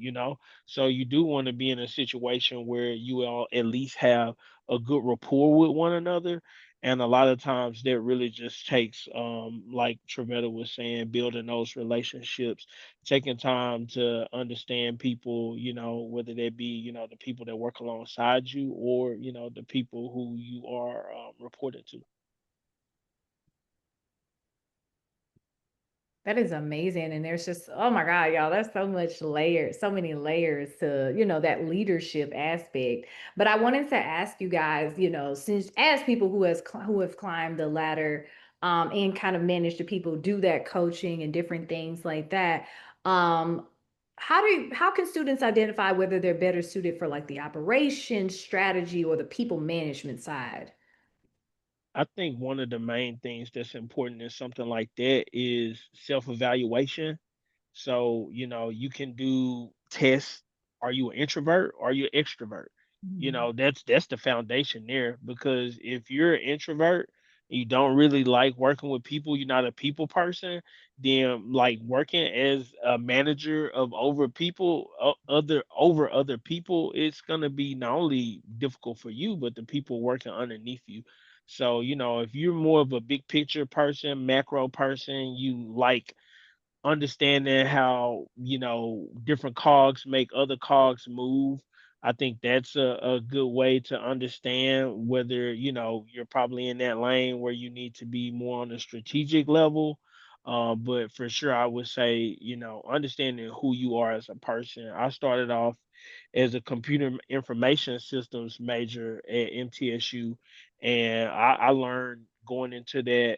So you do want to be in a situation where you all at least have a good rapport with one another. And a lot of times that really just takes, like Trevetta was saying, building those relationships, taking time to understand people, whether they be, the people that work alongside you or, the people who you are reporting to. That is amazing. And there's just, oh my God, y'all, there's so much layers, so many layers to, that leadership aspect. But I wanted to ask you guys, since as people who have climbed the ladder and kind of managed to people do that coaching and different things like that, um, how can students identify whether they're better suited for like the operations strategy or the people management side? I think one of the main things that's important in something like that is self evaluation. So, you can do tests. Are you an introvert? Or are you an extrovert? That's the foundation there, because if you're an introvert, you don't really like working with people, you're not a people person, then like working as a manager of over people, other people, it's going to be not only difficult for you, but the people working underneath you. So, if you're more of a big picture person, macro person, you like understanding how different cogs make other cogs move, I think that's a good way to understand whether, you're probably in that lane where you need to be more on a strategic level. But for sure, I would say, understanding who you are as a person. I started off as a computer information systems major at MTSU, and I learned going into that,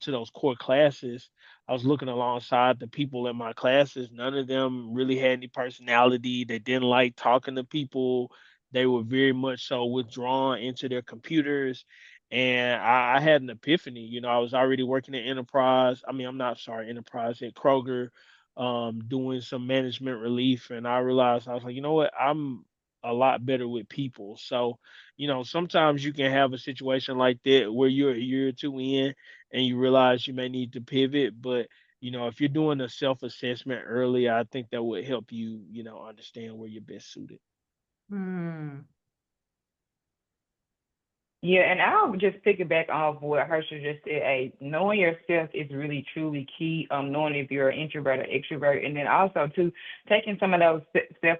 to those core classes. I was looking alongside the people in my classes. None of them really had any personality. They didn't like talking to people. They were very much so withdrawn into their computers. And I had an epiphany. I was already working at Enterprise. I mean, I'm not sorry, Enterprise at Kroger, doing some management relief. And I realized I was like, you know what? I'm a lot better with people. So, sometimes you can have a situation like that where you're a year or two in and you realize you may need to pivot. But, if you're doing a self assessment early, I think that would help you, understand where you're best suited. Hmm. Yeah, and I'll just pick it back off what Herschel just said. Hey, knowing yourself is really truly key. Knowing if you're an introvert or extrovert, and then also too taking some of those self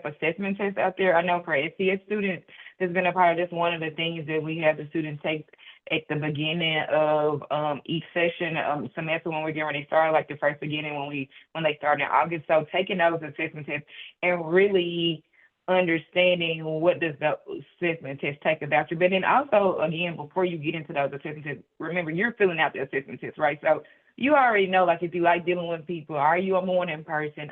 assessment tests out there. I know for SCS students, there's been a part of this. One of the things that we have the students take at the beginning of each session semester when we're getting ready to start, like the first beginning when they start in August. So taking those assessment tests and really understanding what does the assessment test take about you. But then also, again, before you get into those assessment tests, remember you're filling out the assessment test, right? So you already know, like, if you like dealing with people, are you a morning person?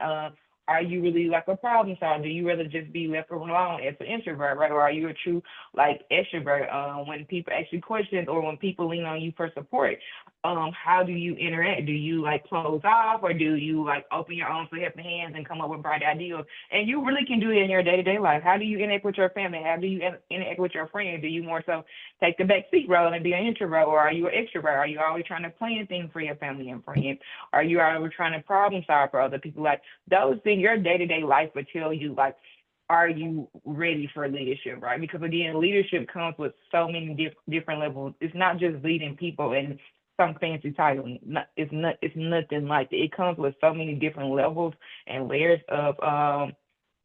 Are you really like a problem solver? Do you rather just be left alone as an introvert, right? Or are you a true like extrovert? When people ask you questions or when people lean on you for support, how do you interact? Do you like close off or do you like open your arms for helping hands and come up with bright ideas? And you really can do it in your day-to-day life. How do you interact with your family? How do you interact with your friends? Do you more so take the back seat role and be an introvert, or are you an extrovert? Are you always trying to plan things for your family and friends? Are you always trying to problem solve for other people? Like those things, your day-to-day life would tell you, like, are you ready for leadership, right? Because again, leadership comes with so many different levels. It's not just leading people and some fancy title. It's nothing like that. It comes with so many different levels and layers of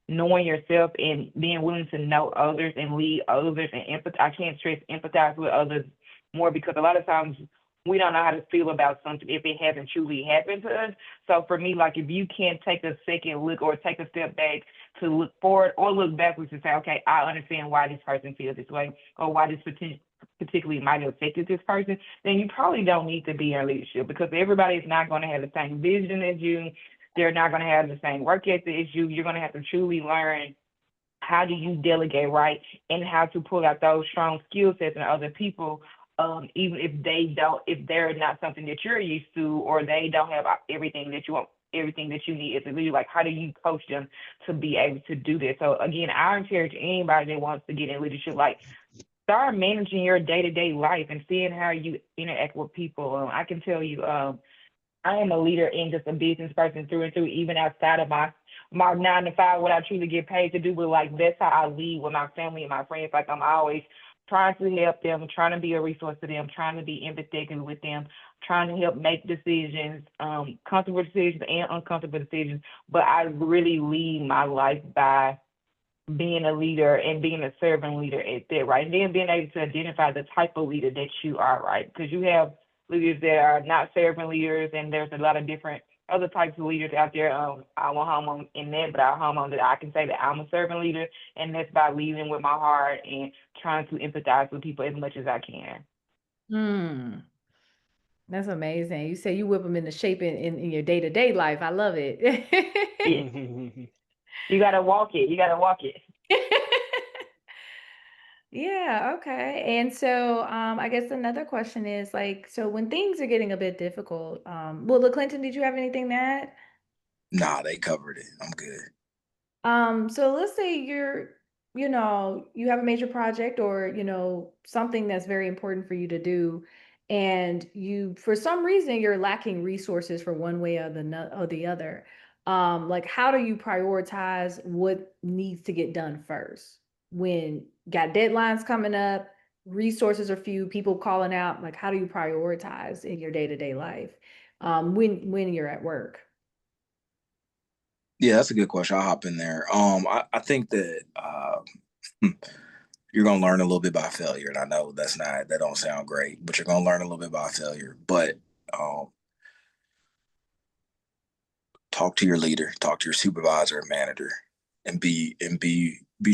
knowing yourself and being willing to know others and lead others and empathize. I can't stress empathize with others more because a lot of times we don't know how to feel about something if it hasn't truly happened to us. So for me, like if you can't take a second look or take a step back to look forward or look backwards and say, okay, I understand why this person feels this way or why this particularly might have affected this person, then you probably don't need to be in leadership because everybody is not going to have the same vision as you. They're not going to have the same work ethic as you. You're going to have to truly learn how do you delegate right and how to pull out those strong skill sets in other people, even if they're not something that you're used to or they don't have everything that you want, everything that you need as a leader. Like, how do you coach them to be able to do this? So again, I encourage anybody that wants to get in leadership, like, start managing your day-to-day life and seeing how you interact with people. I can tell you, I am a leader and just a business person through and through, even outside of my 9 to 5, what I truly get paid to do. But like that's how I lead with my family and my friends. Like I'm always trying to help them, trying to be a resource to them, trying to be empathetic with them, trying to help make decisions, comfortable decisions and uncomfortable decisions. But I really lead my life by being a leader and being a servant leader at that, right? And then being able to identify the type of leader that you are, right? Because you have leaders that are not servant leaders, and there's a lot of different other types of leaders out there. I won't home on in that, but I home on that I can say that I'm a servant leader, and that's by leading with my heart and trying to empathize with people as much as I can. Hmm. That's amazing. You say you whip them into shape in your day-to-day life. I love it. Yeah, you gotta walk it. You gotta walk it. Yeah, okay. And so I guess another question is like, so when things are getting a bit difficult, well, Clinton, did you have anything to add? Nah, they covered it. I'm good. So let's say you have a major project or, something that's very important for you to do, and for some reason, you're lacking resources for one way or the other. Like how do you prioritize what needs to get done first when got deadlines coming up, resources are few, people calling out, like how do you prioritize in your day-to-day life, when you're at work? Yeah, that's a good question. I'll hop in there. I think that you're gonna learn a little bit by failure, and I know that don't sound great, but you're gonna learn a little bit by failure. But um, talk to your leader, talk to your supervisor and manager, and be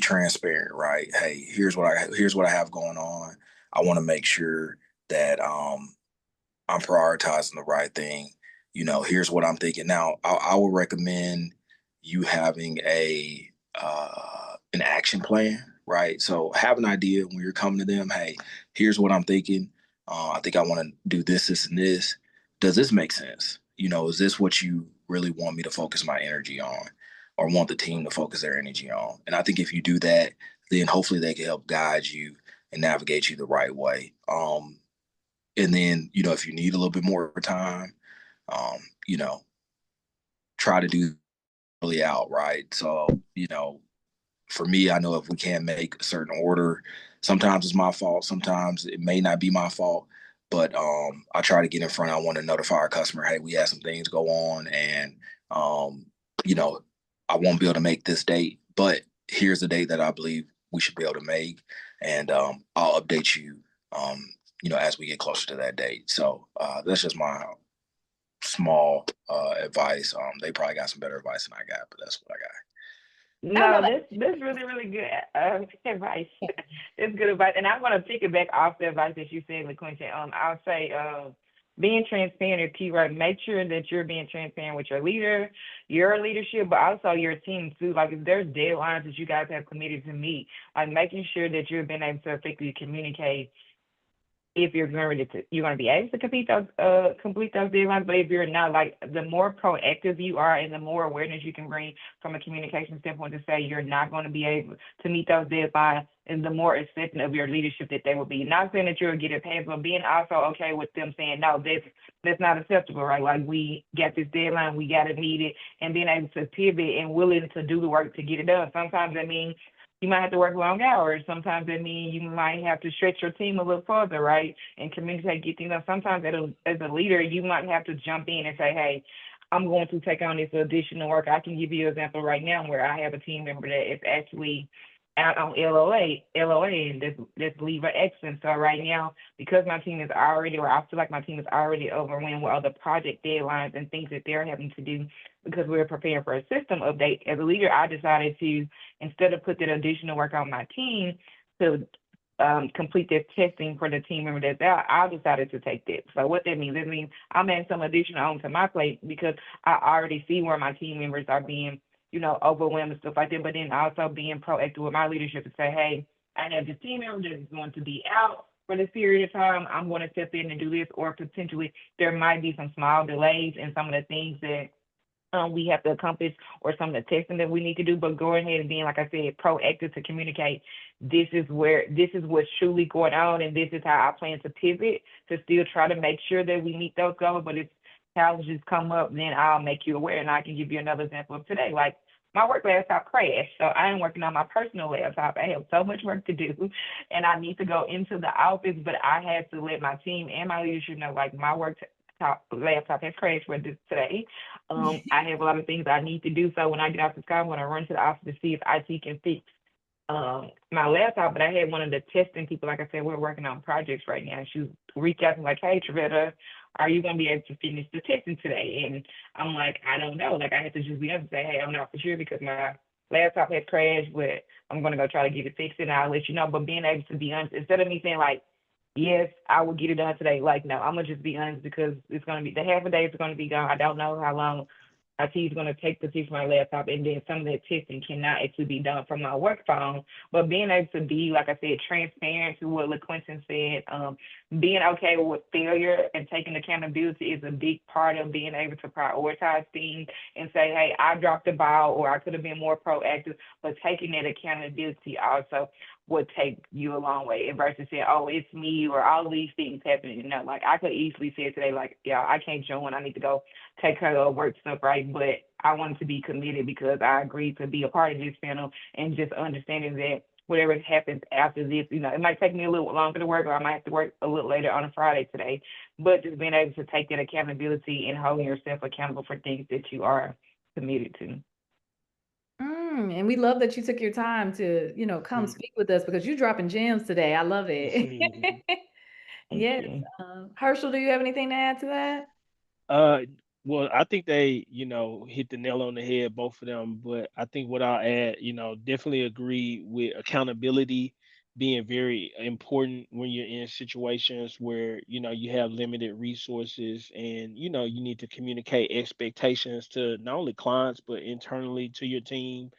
transparent. Right? Hey, here's what I have going on. I want to make sure that I'm prioritizing the right thing. Here's what I'm thinking. Now, I would recommend you having an action plan, right? So have an idea when you're coming to them. Hey, here's what I'm thinking. I think I want to do this, this, and this. Does this make sense? Is this what you really want me to focus my energy on, or want the team to focus their energy on? And I think if you do that, then hopefully they can help guide you and navigate you the right way. And then, if you need a little bit more time, um, you know, try to do really out, right? So, for me, I know if we can't make a certain order, sometimes it's my fault. Sometimes it may not be my fault, but I try to get in front. I want to notify our customer, hey, we had some things go on, and um, you know, I won't be able to make this date, but here's the date that I believe we should be able to make, and I'll update you, as we get closer to that date. So that's just my small advice. They probably got some better advice than I got, but that's what I got. I know No, that's really, really good advice. It's good advice. And I'm gonna pick it back off the advice that you said, LaQuinta. I'll say being transparent is key, right? Make sure that you're being transparent with your leader, your leadership, but also your team too. Like if there's deadlines that you guys have committed to meet, like making sure that you're being able to effectively communicate if you're going to be able to complete those deadlines. But if you're not, like the more proactive you are and the more awareness you can bring from a communication standpoint to say you're not going to be able to meet those deadlines, and the more accepting of your leadership that they will be. Not saying that you'll get it passed, but being also okay with them saying no, that's not acceptable, right? Like we got this deadline, we got to meet it, and being able to pivot and willing to do the work to get it done. Sometimes that means you might have to work long hours. Sometimes that means you might have to stretch your team a little further, right? And communicate, get things done. Sometimes as a leader, you might have to jump in and say, hey, I'm going to take on this additional work. I can give you an example right now where I have a team member that is actually out on LOA, and that's leave of excellence. So right now, because my team is already, or I feel like my team is already overwhelmed with other project deadlines and things that they're having to do because we're preparing for a system update. As a leader, I decided to, instead of put that additional work on my team to complete this testing for the team member that's out, I decided to take that. So what that means, it means I'm adding some additional onto my plate because I already see where my team members are being, overwhelmed and stuff like that. But then also being proactive with my leadership to say, hey, I have this team member that is going to be out for this period of time. I'm going to step in and do this, or potentially there might be some small delays in some of the things that we have to accomplish or some of the testing that we need to do, but going ahead and being, like I said, proactive to communicate this is what's truly going on, and this is how I plan to pivot to still try to make sure that we meet those goals. But if challenges come up, then I'll make you aware. And I can give you another example of today. Like my work laptop crashed, so I am working on my personal laptop. I have so much work to do, and I need to go into the office, but I had to let my team and my leadership know, like my work laptop has crashed with this today. I have a lot of things I need to do. So when I get off the car, I'm going to run to the office to see if IT can fix my laptop. But I had one of the testing people, like I said, we're working on projects right now. She reached out to me like, hey, Trevetta, are you going to be able to finish the testing today? And I'm like, I don't know. Like I had to just be able to say, hey, I'm not for sure because my laptop had crashed, but I'm going to go try to get it fixed and I'll let you know. But being able to be honest, instead of me saying like, yes, I will get it done today. Like, no, I'm gonna just be honest because it's gonna be the half a day is gonna be gone. I don't know how long IT is gonna take to fix my laptop, and then some of that testing cannot actually be done from my work phone. But being able to be, like I said, transparent to what LaQuinton said, being okay with failure and taking accountability is a big part of being able to prioritize things and say, hey, I dropped the ball or I could have been more proactive, but taking that accountability also would take you a long way versus saying, oh, it's me or all these things happening. Like I could easily say today, like, yeah, I can't join. I need to go take care of work stuff, right? But I wanted to be committed because I agreed to be a part of this panel and just understanding that whatever happens after this, it might take me a little longer to work or I might have to work a little later on a Friday today. But just being able to take that accountability and holding yourself accountable for things that you are committed to. And we love that you took your time to, come speak with us because you're dropping gems today. I love it. Thank Yes. you. Herschel, do you have anything to add to that? Uh, well, I think they, hit the nail on the head, both of them. But I think what I'll add, definitely agree with accountability being very important when you're in situations where, you have limited resources and, you need to communicate expectations to not only clients, but internally to your team,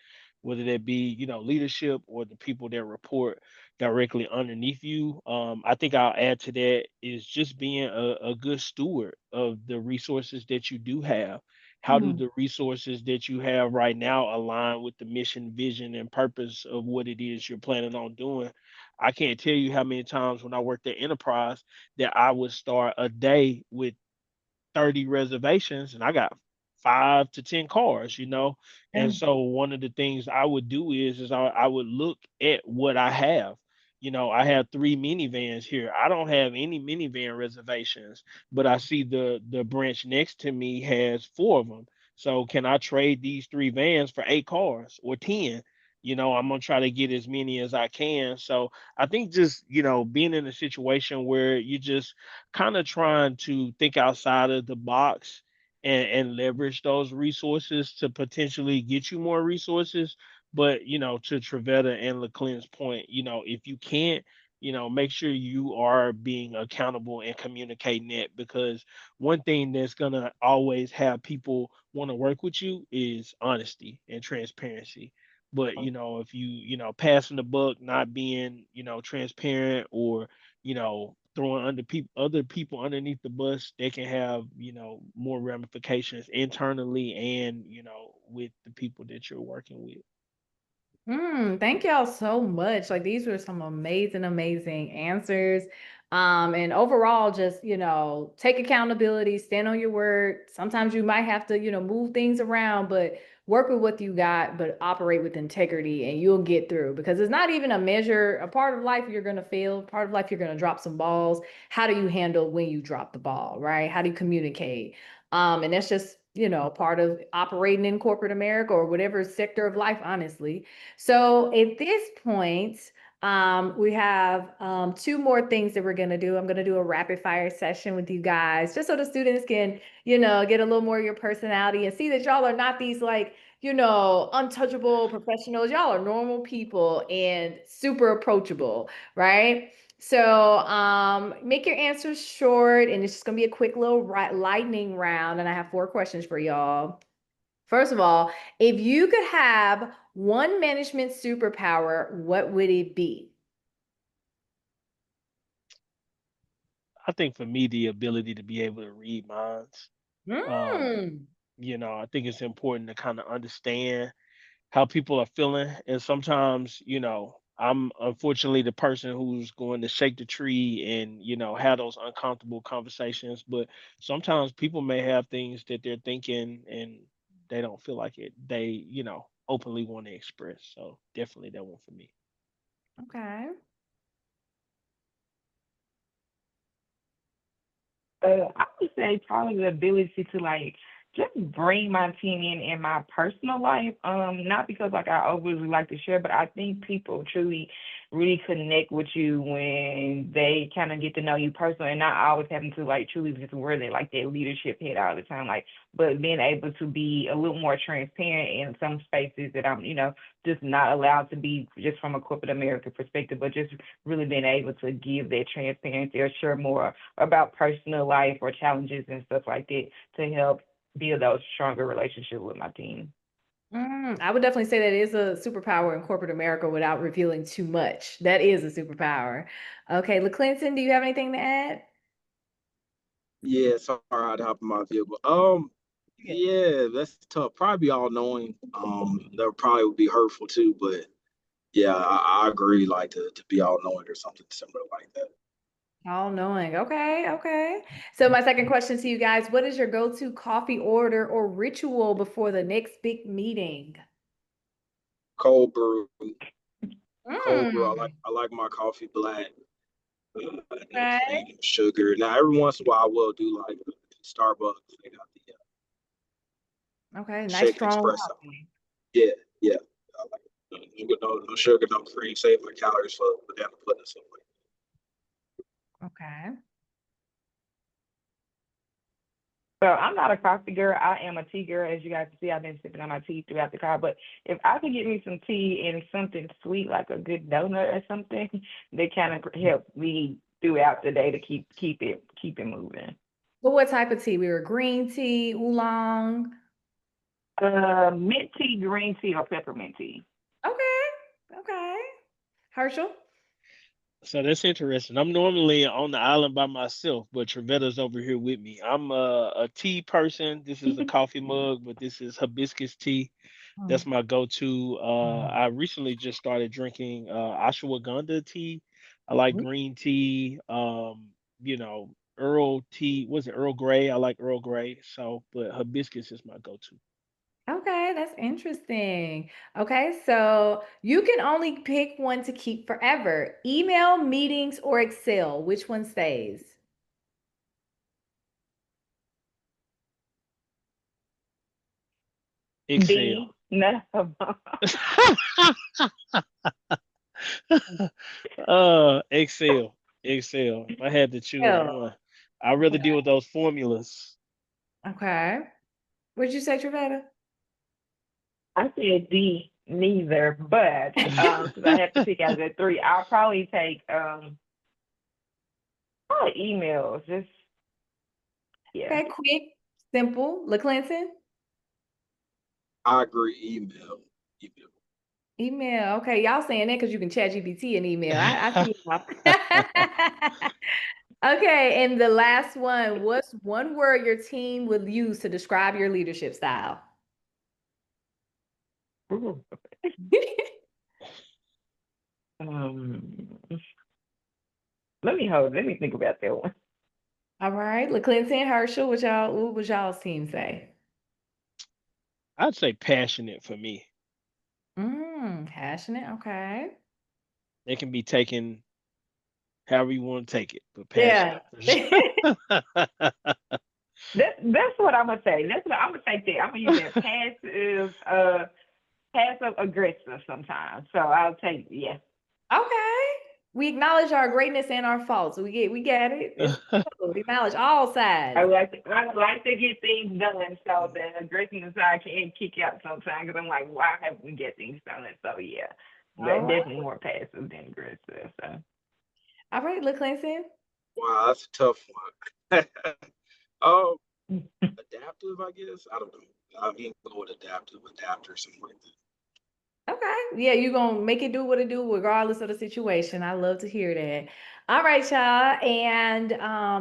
whether that be, leadership or the people that report directly underneath you. I think I'll add to that is just being a good steward of the resources that you do have. How do Mm. the resources that you have right now align with the mission, vision, and purpose of what it is you're planning on doing? I can't tell you how many times when I worked at Enterprise that I would start a day with 30 reservations and I got 5 to 10 cars. And Yeah. so one of the things I would do is I would look at what I have. I have 3 minivans here. I don't have any minivan reservations, but I see the branch next to me has 4 of them. So can I trade these 3 vans for 8 cars or 10? I'm gonna try to get as many as I can. So I think just, being in a situation where you just kind of trying to think outside of the box and leverage those resources to potentially get you more resources. But to Trevetta and LeClin's point, if you can't, make sure you are being accountable and communicating that, because one thing that's gonna always have people want to work with you is honesty and transparency. But if passing the buck, not being transparent, or throwing other people underneath the bus, they can have more ramifications internally and with the people that you're working with. Thank y'all so much. Like these were some amazing, amazing answers. And overall, just, take accountability, stand on your word. Sometimes you might have to, move things around, but work with what you got, but operate with integrity and you'll get through because it's not even a measure. A part of life you're gonna fail, part of life you're gonna drop some balls. How do you handle when you drop the ball, right? How do you communicate? And that's just, part of operating in corporate America or whatever sector of life, honestly. So at this point, we have 2 more things that we're going to do. I'm going to do a rapid fire session with you guys, just so the students can, get a little more of your personality and see that y'all are not these like, untouchable professionals. Y'all are normal people and super approachable, right? So make your answers short, and it's just going to be a quick little lightning round. And I have 4 questions for y'all. First of all, if you could have one management superpower, what would it be? I think for me, the ability to be able to read minds. Um, Mm. I think it's important to kind of understand how people are feeling. And sometimes, I'm unfortunately the person who's going to shake the tree and, have those uncomfortable conversations. But sometimes people may have things that they're thinking and they don't feel like it. They, openly want to express. So definitely that one for me. Okay. I would say probably the ability to like just bring my team in my personal life. Not because like I overly like to share, but I think people truly really connect with you when they kind of get to know you personally, and not always having to like truly just wear that like that leadership head all the time. Like, but being able to be a little more transparent in some spaces that I'm, just not allowed to be just from a corporate America perspective, but just really being able to give that transparency or share more about personal life or challenges and stuff like that to help build those stronger relationships with my team. I would definitely say that is a superpower in corporate America without revealing too much. That is a superpower. Okay, LeClinton, do you have anything to add? Yeah, sorry I had to hop in my vehicle. Yeah. Yeah, that's tough. Probably all knowing. That probably would be hurtful too, but yeah, I agree. Like to be all knowing or something similar like that. All knowing. Okay, okay. So my second question to you guys, what is your go-to coffee order or ritual before the next big meeting? Cold brew, cold brew. Mm, I like my coffee black, no okay. cream, no sugar. Now every once in a while I will do like Starbucks. They got the Okay, nice shake strong espresso. coffee. Yeah, yeah. sugar, no cream, save my calories for banana pudding and stuff like Okay. So I'm not a coffee girl. I am a tea girl. As you guys can see, I've been sipping on my tea throughout the car. But if I could get me some tea and something sweet like a good donut or something, they kind of help me throughout the day to keep it moving. But what type of tea? We were green tea, oolong. Mint tea, green tea, or peppermint tea. Okay. Okay. Herschel? So that's interesting. I'm normally on the island by myself, but Trevetta's over here with me. I'm a tea person. This is a coffee mug, but this is hibiscus tea. That's my go-to. I recently just started drinking ashwagandha tea. I like green tea. You know, Earl tea. Was it Earl Grey? I like Earl Grey. So, but hibiscus is my go-to. Okay, that's interesting. Okay, so you can only pick one to keep forever. Email, meetings, or Excel. Which one stays? Excel. D. No. Excel. Excel. If I had to choose Excel. one, I'd rather deal with those formulas. Okay. What'd you say, Trevetta? I said D, neither, but since I have to pick out of the three, I'll probably take probably emails. Just yeah. Okay, quick, simple. LaClinton? that. I agree. Email. Email. Email. Okay, y'all saying that because you can chat GPT and email. I see y'all. Okay, and the last one, what's one word your team would use to describe your leadership style? Ooh. Um, Let me think about that one. All right, LaClinton, Herschel, what would y'all's team say? I'd say passionate for me. Passionate. Okay. It can be taken however you want to take it, but Yeah. passionate for sure. That's what I'm gonna say. That's what I'm gonna take that. I'm gonna use that passive aggressive sometimes. So I'll take yeah. Okay. We acknowledge our greatness and our faults. We get it. It's cool. We acknowledge all sides. I like to get things done, so the aggressive side can kick out sometimes because I'm like, why have we get things done? So yeah, All but right. definitely more passive than aggressive. So All right, LaClinton. Wow, that's a tough one. Oh, adaptive, I guess. I don't know. I mean, go with adaptive, adapter, something like that. Okay. Yeah, you're gonna make it do what it do regardless of the situation. I love to hear that. All right, y'all. And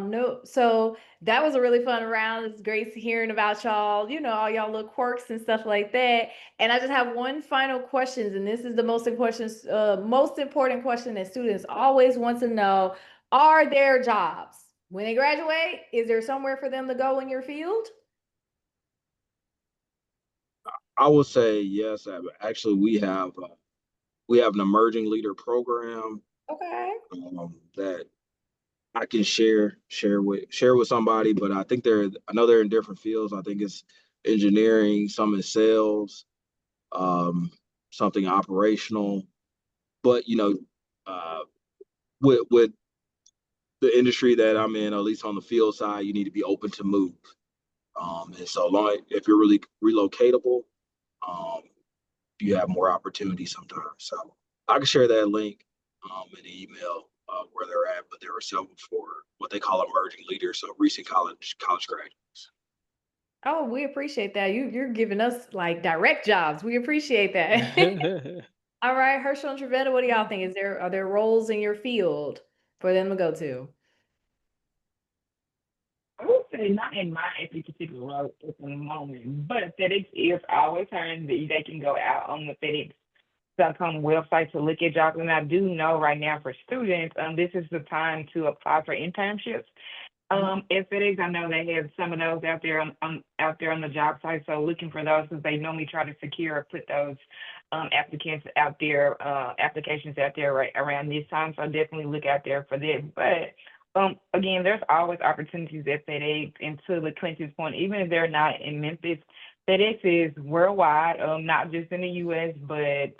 no, so that was a really fun round. It's great hearing about y'all, all y'all little quirks and stuff like that. And I just have one final question, and this is the most important question that students always want to know. Are there jobs? When they graduate, is there somewhere for them to go in your field? I would say yes. Actually, we have an emerging leader program Okay. that I can share with somebody. But I think I know they're in different fields. I think it's engineering, some in sales, um, something operational. But uh, with the industry that I'm in, at least on the field side, you need to be open to move. And so long if you're really relocatable, um, you have more opportunity sometimes. So I can share that link in the email where they're at, but there are several for what they call emerging leaders, so recent college graduates. Oh, we appreciate that. You're giving us like direct jobs. We appreciate that. All right, Herschel and Trevetta, what do y'all think? Are there roles in your field for them to go to? I would say not in my particular role at the moment, but FedEx is always hiring. They can go out on the FedEx.com website to look at jobs. And I do know right now for students, this is the time to apply for internships. At FedEx, I know they have some of those out there out there on the job site. So looking for those because they normally try to secure or put those applicants out there, applications out there right around this time. So definitely look out there for that. But again, there's always opportunities at FedEx. And to the Clinton's point, even if they're not in Memphis, FedEx is worldwide, not just in the U.S., but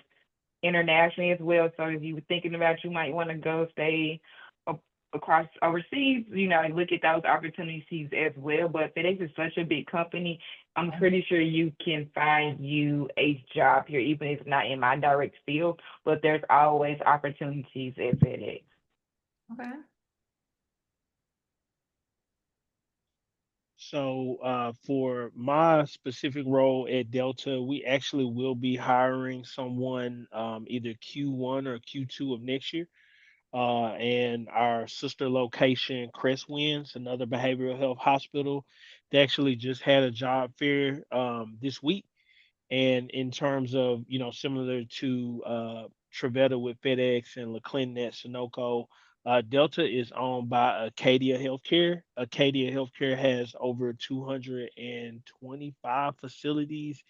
internationally as well. So if you were thinking about you might want to go stay across overseas, look at those opportunities as well. But FedEx is such a big company. I'm pretty sure you can find you a job here, even if it's not in my direct field, but there's always opportunities at FedEx. Okay. So for my specific role at Delta, we actually will be hiring someone either Q1 or Q2 of next year. And our sister location, Crestwinds, another behavioral health hospital, they actually just had a job fair this week. And in terms of, similar to Trevetta with FedEx and LaClinton at Sunoco, Delta is owned by Acadia Healthcare. Acadia Healthcare has over 225 facilities,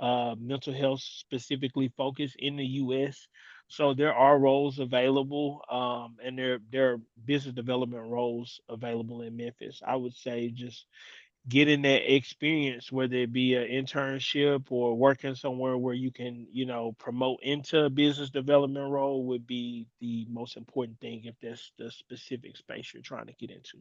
mental health specifically focused in the US. So there are roles available, and there are business development roles available in Memphis. I would say just getting that experience, whether it be an internship or working somewhere where you can, promote into a business development role would be the most important thing if that's the specific space you're trying to get into.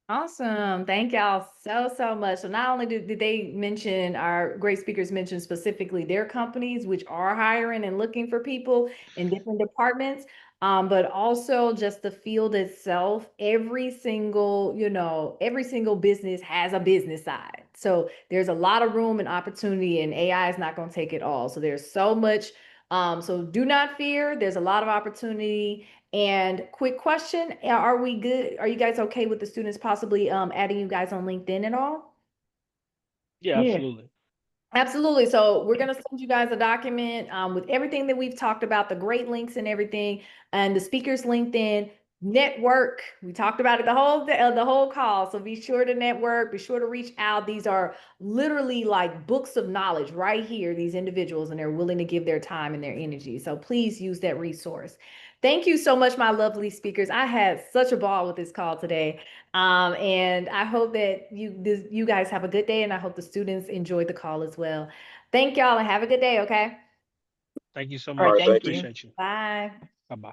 Awesome. Thank y'all so much. So not only did they mention, our great speakers mention specifically their companies, which are hiring and looking for people in different departments, but also just the field itself. Every single business has a business side. So there's a lot of room and opportunity, and AI is not going to take it all. So there's so much. So do not fear. There's a lot of opportunity. And quick question, are we good? Are you guys okay with the students possibly adding you guys on LinkedIn at all? Yeah, Yeah. absolutely. Absolutely. So we're going to send you guys a document with everything that we've talked about, the great links and everything, and the speaker's LinkedIn network. We talked about it the whole call. So be sure to network, be sure to reach out. These are literally like books of knowledge right here, these individuals, and they're willing to give their time and their energy. So please use that resource. Thank you so much, my lovely speakers. I had such a ball with this call today. And I hope that you guys have a good day, and I hope the students enjoyed the call as well. Thank y'all and have a good day, okay? Thank you so All right, much. thank you. Appreciate you. Bye. Bye bye.